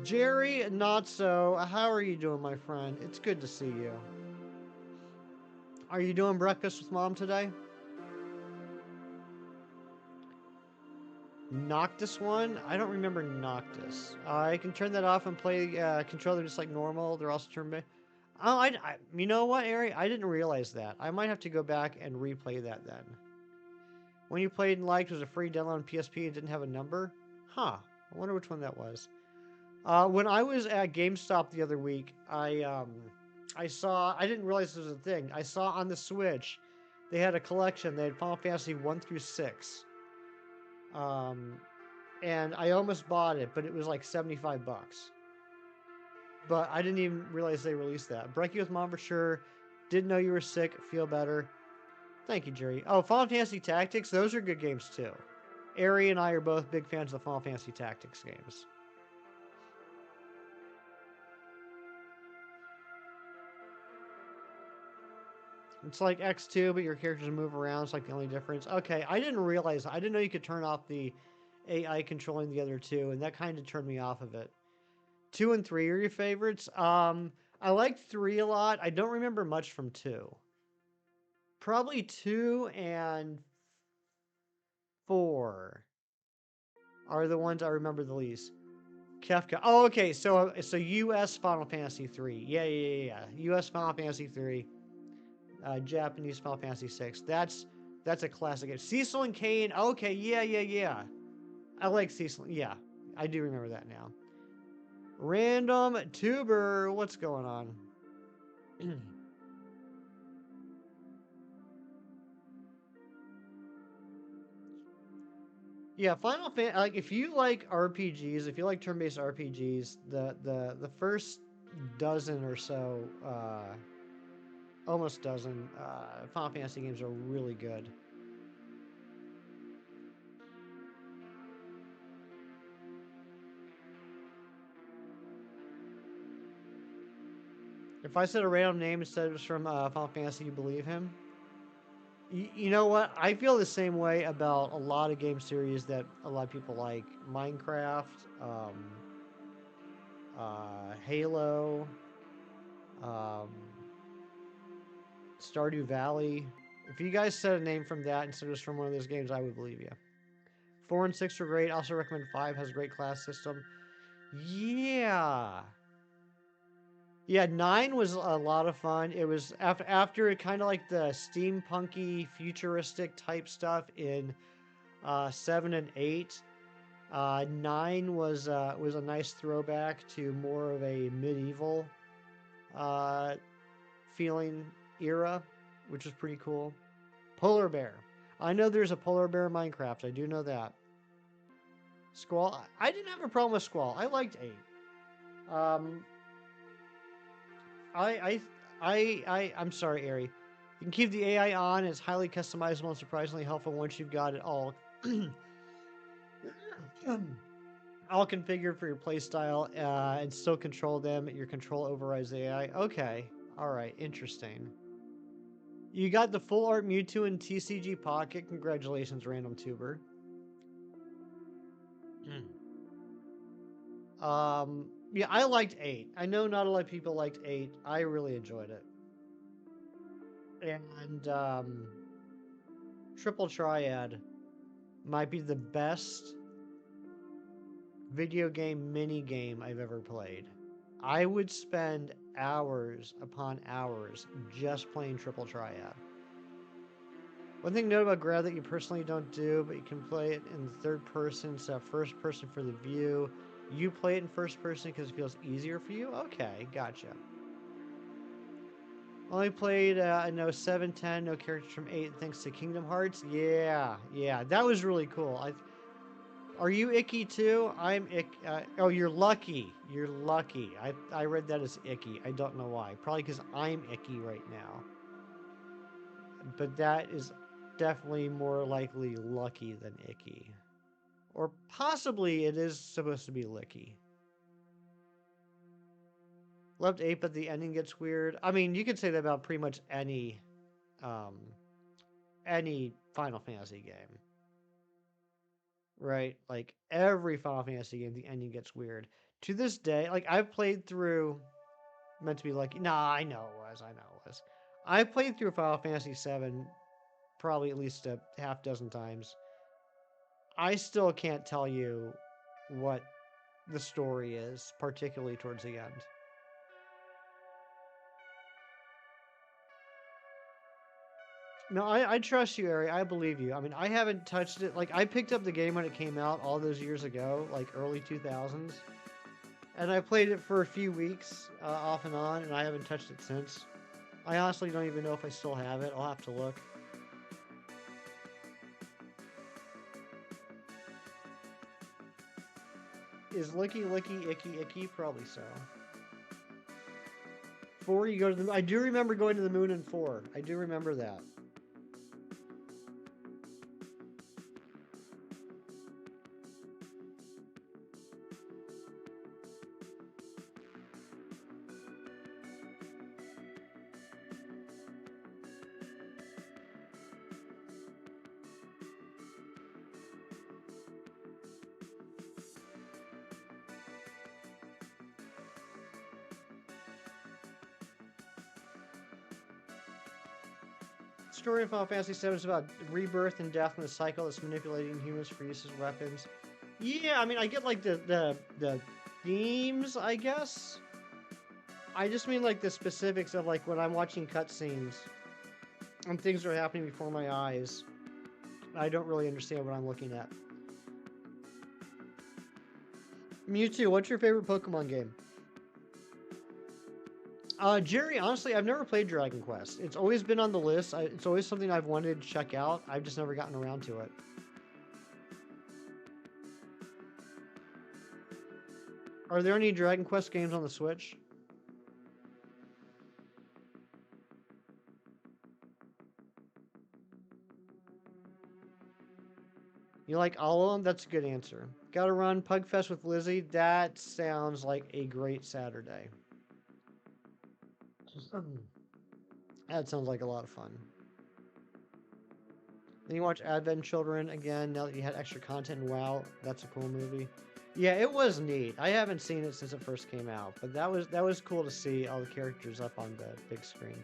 Jerry, not so. How are you doing, my friend? It's good to see you. Are you doing breakfast with mom today? Noctis one? I don't remember Noctis. I can turn that off and play controller just like normal. They're also turn-based. Oh, you know what, Ari? I didn't realize that. I might have to go back and replay that then. When you played and liked, was a free download on PSP and didn't have a number? Huh. I wonder which one that was. When I was at GameStop the other week, I saw, I didn't realize this was a thing. I saw on the Switch, they had a collection. They had Final Fantasy 1 through 6. And I almost bought it, but it was like 75 bucks. But I didn't even realize they released that. Break you with mom for sure. Didn't know you were sick. Feel better. Thank you, Jerry. Oh, Final Fantasy Tactics. Those are good games too. Ari and I are both big fans of the Final Fantasy Tactics games. It's like X2, but your characters move around. It's like the only difference. Okay, I didn't realize. I didn't know you could turn off the AI controlling the other two, and that kind of turned me off of it. 2 and 3 are your favorites. I liked 3 a lot. I don't remember much from 2. Probably 2 and 4 are the ones I remember the least. Kefka. Oh, okay. So U.S. Final Fantasy 3. Yeah. U.S. Final Fantasy 3. Japanese Final Fantasy VI. That's a classic game. Cecil and Kane. Okay, yeah. I like Cecil. Yeah, I do remember that now. Random Tuber. What's going on? Yeah, Final Fantasy. Like, if you like RPGs, if you like turn-based RPGs, the first dozen or so, almost dozen, Final Fantasy games are really good. If I said a random name instead of from Final Fantasy, you believe him? You know what? I feel the same way about a lot of game series that a lot of people like. Minecraft, Halo, um, Stardew Valley. If you guys said a name from that instead of just from one of those games, I would believe you. 4 and 6 are great. Also recommend 5 has a great class system. Yeah. Yeah, 9 was a lot of fun. It was after kind of like the steampunky, futuristic type stuff in 7 and 8. 9 was a nice throwback to more of a medieval feeling era, which is pretty cool. Polar Bear. I know there's a Polar Bear in Minecraft. I do know that. Squall. I didn't have a problem with Squall. I liked 8. I'm sorry, Ari. You can keep the AI on. It's highly customizable and surprisingly helpful once you've got it all all configured for your playstyle and still control them. Your control overrides the AI. Okay. All right. Interesting. You got the full art Mewtwo in TCG Pocket. Congratulations, Random Tuber. Yeah, I liked 8. I know not a lot of people liked 8. I really enjoyed it. And Triple Triad might be the best video game mini game I've ever played. I would spend hours upon hours just playing Triple Triad. One thing to note about Grab that you personally don't do, but you can play it in third person instead of first person for the view. You play it in first person because it feels easier for you? Okay, gotcha. Only played, no 7, 10, no characters from 8 thanks to Kingdom Hearts. Yeah, that was really cool. Are you icky too? I'm icky. Oh, you're lucky. You're lucky. I read that as icky. I don't know why. Probably because I'm icky right now. But that is definitely more likely lucky than icky. Or possibly it is supposed to be licky. Loved 8, but the ending gets weird. I mean, you could say that about pretty much any Final Fantasy game. Right? Like, every Final Fantasy game, the ending gets weird. To this day, like, I've played through... Meant to be lucky. Nah, I know it was. I played through Final Fantasy VII probably at least a half dozen times. I still can't tell you what the story is, particularly towards the end. No, I trust you, Ari. I believe you. I mean, I haven't touched it. Like, I picked up the game when it came out all those years ago, like early 2000s. And I played it for a few weeks, off and on, and I haven't touched it since. I honestly don't even know if I still have it. I'll have to look. Is licky, icky? Probably so. 4, you go to the... I do remember going to the moon in 4. I do remember that. Story of Final Fantasy VII is about rebirth and death in a cycle that's manipulating humans for use as weapons. Yeah, I mean, I get like the themes, I guess. I just mean like the specifics of like when I'm watching cutscenes. and things are happening before my eyes. I don't really understand what I'm looking at. Mewtwo, what's your favorite Pokemon game? Jerry, honestly, I've never played Dragon Quest. It's always been on the list. It's always something I've wanted to check out. I've just never gotten around to it. Are there any Dragon Quest games on the Switch? You like all of them? That's a good answer. Gotta run Pugfest with Lizzie. That sounds like a great Saturday. That sounds like a lot of fun. Then you watch Advent Children again now that you had extra content. And wow, that's a cool movie. Yeah, it was neat. I haven't seen it since it first came out, but that was cool to see all the characters up on the big screen.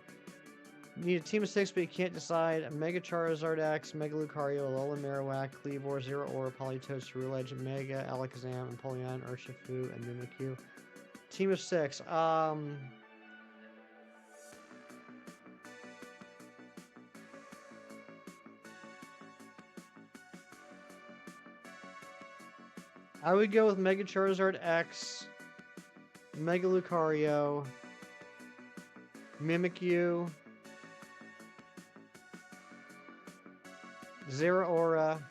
You need a team of 6, but you can't decide. Mega Charizard X, Mega Lucario, Alolan Marowak, Kleavor, Zero Aura, Politoed, Ceruledge, Mega, Alakazam, Empoleon, Urshifu, and Mimikyu. Team of 6. I would go with Mega Charizard X, Mega Lucario, Mimikyu, Zeraora,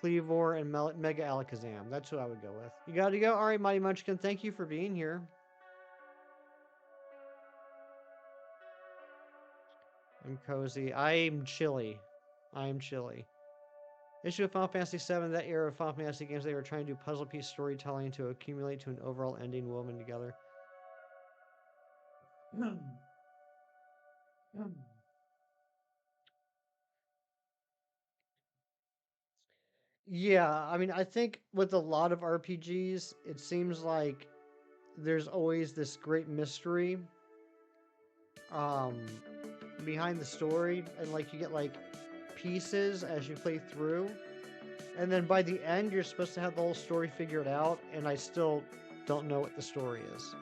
Kleavor, and Mega Alakazam. That's who I would go with. You got to go? All right, Mighty Munchkin, thank you for being here. I'm cozy. I'm chilly. I'm chilly. Issue of Final Fantasy VII, that era of Final Fantasy games, they were trying to do puzzle piece storytelling to accumulate to an overall ending woven together. Yeah, I mean, I think with a lot of RPGs, it seems like there's always this great mystery um, behind the story, and like you get like pieces as you play through, and then by the end, you're supposed to have the whole story figured out, and I still don't know what the story is.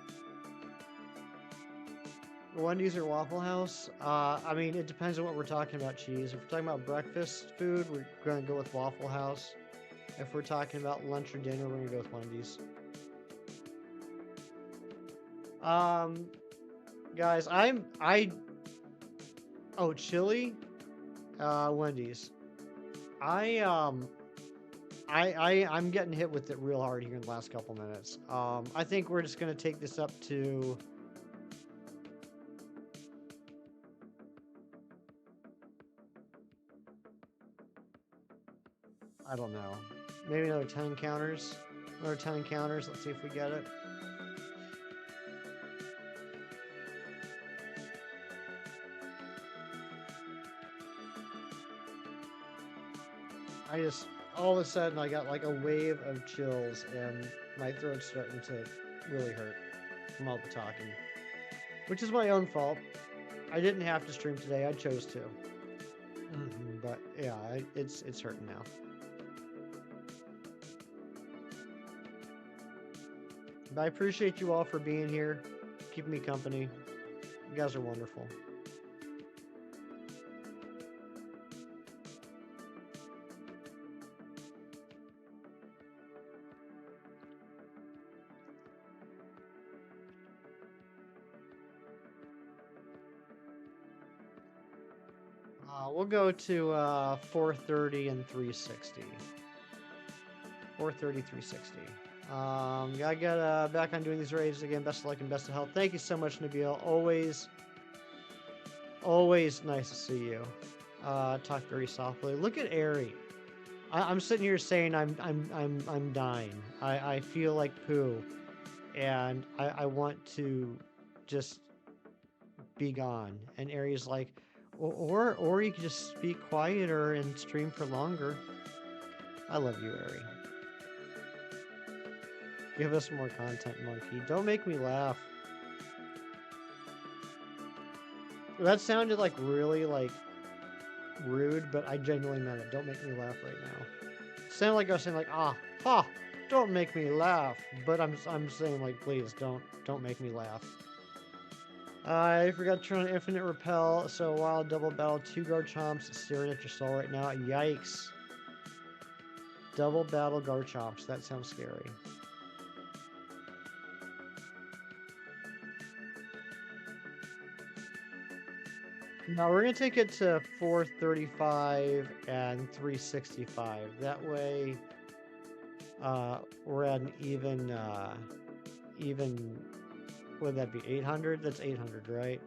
Wendy's or Waffle House? I mean, it depends on what we're talking about, Cheese. If we're talking about breakfast food, we're going to go with Waffle House. If we're talking about lunch or dinner, we're going to go with Wendy's. Guys, oh, chili? Wendy's. I'm getting hit with it real hard here in the last couple minutes. I think we're just going to take this up to... I don't know. Maybe another 10 encounters. Another 10 encounters. Let's see if we get it. I just, all of a sudden, I got like a wave of chills and my throat's starting to really hurt from all the talking. Which is my own fault. I didn't have to stream today. I chose to. But yeah, it's hurting now. But I appreciate you all for being here, keeping me company. You guys are wonderful. We'll go to 430 and 360. 430, 360. I got back on doing these raids again. Best of luck and best of health. Thank you so much, Nabil. Always nice to see you. Talk very softly. Look at Aerie. I'm sitting here saying I'm dying. I feel like poo, and I want to just be gone. And Aerie's like, or you could just speak quieter and stream for longer. I love you, Aerie. Give us more content, monkey. Don't make me laugh. That sounded like really like rude, but I genuinely meant it. Don't make me laugh right now. It sounded like I was saying like, ha, don't make me laugh. But I'm saying like, please don't make me laugh. I forgot to turn on Infinite Repel, so while double battle 2 Garchomps staring at your soul right now. Yikes. Double battle Garchomps. That sounds scary. Now we're going to take it to 435 and 365. That way, we're at an even, would that be 800? That's 800, right?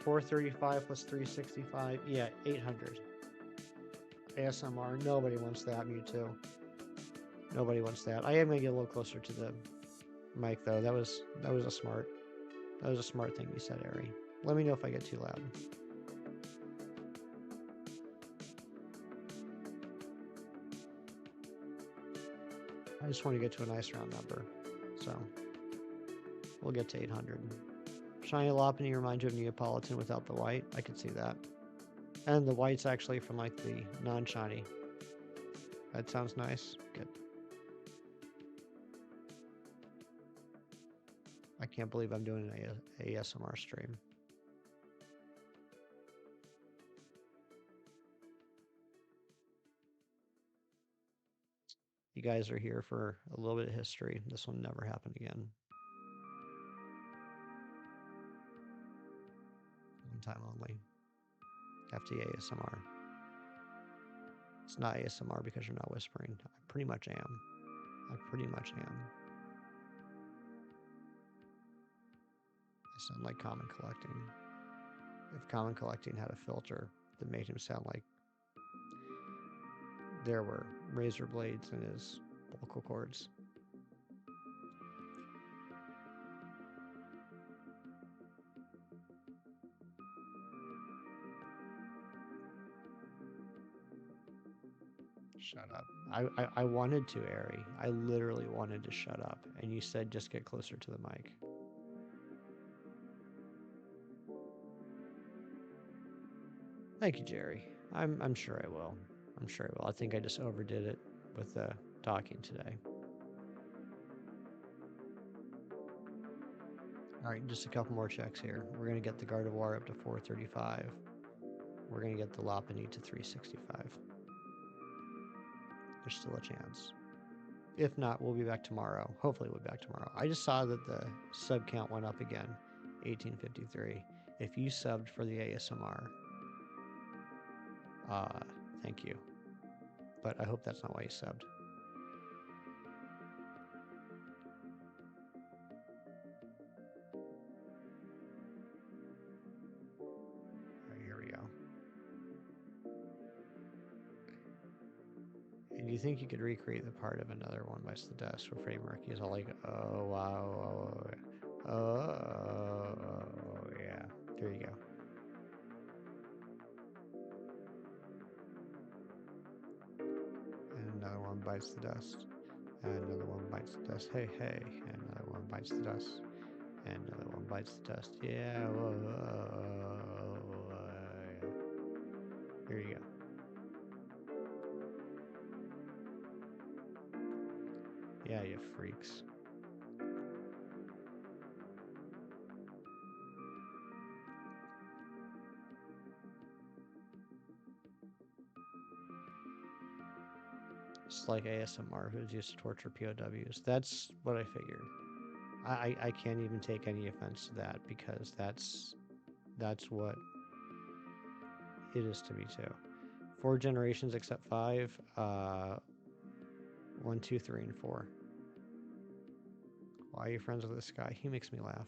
435 plus 365. Yeah, 800. ASMR. Nobody wants that, Mewtwo. Nobody wants that. I am going to get a little closer to the mic, though. That was a smart thing you said, Ari. Let me know if I get too loud. I just want to get to a nice round number, so we'll get to 800. Shiny Lopunny reminds you of Neapolitan without the white. I could see that. And the white's actually from like the non-shiny. That sounds nice. Good. I can't believe I'm doing an ASMR stream. You guys are here for a little bit of history. This will never happen again. One time only. FT ASMR. It's not ASMR because you're not whispering. I pretty much am. I sound like Common Collecting. If Common Collecting had a filter that made him sound like there were razor blades in his vocal cords. Shut up. I wanted to, Ari. I literally wanted to shut up, and you said just get closer to the mic. Thank you, Jerry. I'm sure I will. I'm sure I will. I think I just overdid it with talking today. All right, just a couple more checks here. We're going to get the Gardevoir up to 435. We're going to get the Lopunny to 365. There's still a chance. If not, we'll be back tomorrow. Hopefully we'll be back tomorrow. I just saw that the sub count went up again. 1853. If you subbed for the ASMR, thank you. But I hope that's not why you subbed. Here we go. And you think you could recreate the part of Another One Bites the Dust where Freddie Mercury is all like, oh, wow, oh, yeah. There you go. And another one bites the dust. And another one bites the dust. Hey, hey. And another one bites the dust. And another one bites the dust. Yeah. Whoa, yeah. Here you go. Yeah, you freaks. It's like ASMR who's used to torture POWs. That's what I figured. I can't even take any offense to that because that's what it is to me too. 4 generations except 5. 1, 2, 3, and 4. Why are you friends with this guy? He makes me laugh.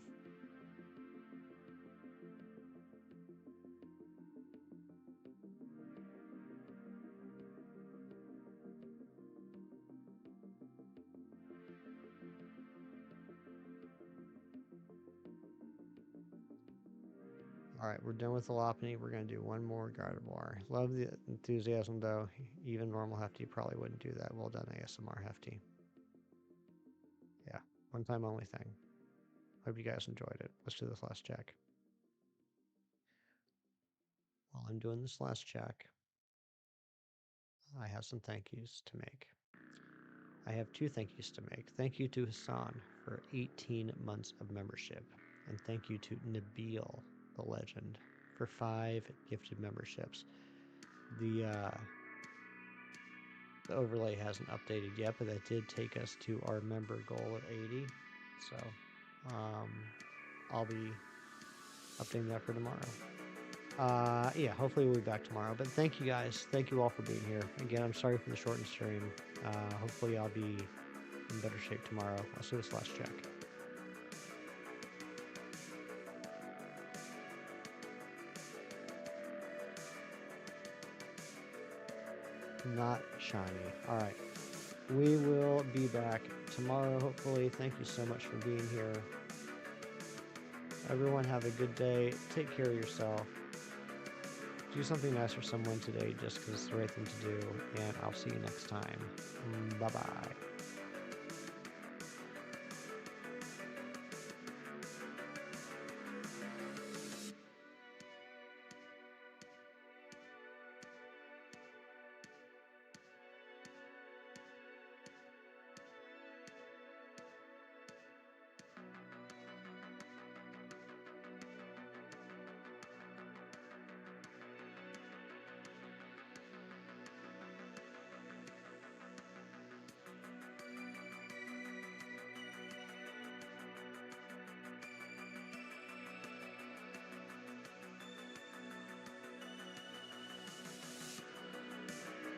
Alright, we're done with the Lopunny. We're going to do one more Gardevoir. Love the enthusiasm, though. Even normal Hefty probably wouldn't do that. Well done, ASMR Hefty. Yeah, one time only thing. Hope you guys enjoyed it. Let's do this last check. While I'm doing this last check, I have some thank yous to make. I have 2 thank yous to make. Thank you to Hassan for 18 months of membership. And thank you to Nabil, the legend, for 5 gifted memberships. The overlay hasn't updated yet, but that did take us to our member goal of 80. So I'll be updating that for tomorrow. Yeah, hopefully we'll be back tomorrow. But thank you guys. Thank you all for being here. Again, I'm sorry for the shortened stream. Hopefully I'll be in better shape tomorrow. I'll see this last check. Not shiny. All right. We will be back tomorrow, hopefully. Thank you so much for being here. Everyone have a good day. Take care of yourself. Do something nice for someone today just because it's the right thing to do. And I'll see you next time. Bye-bye.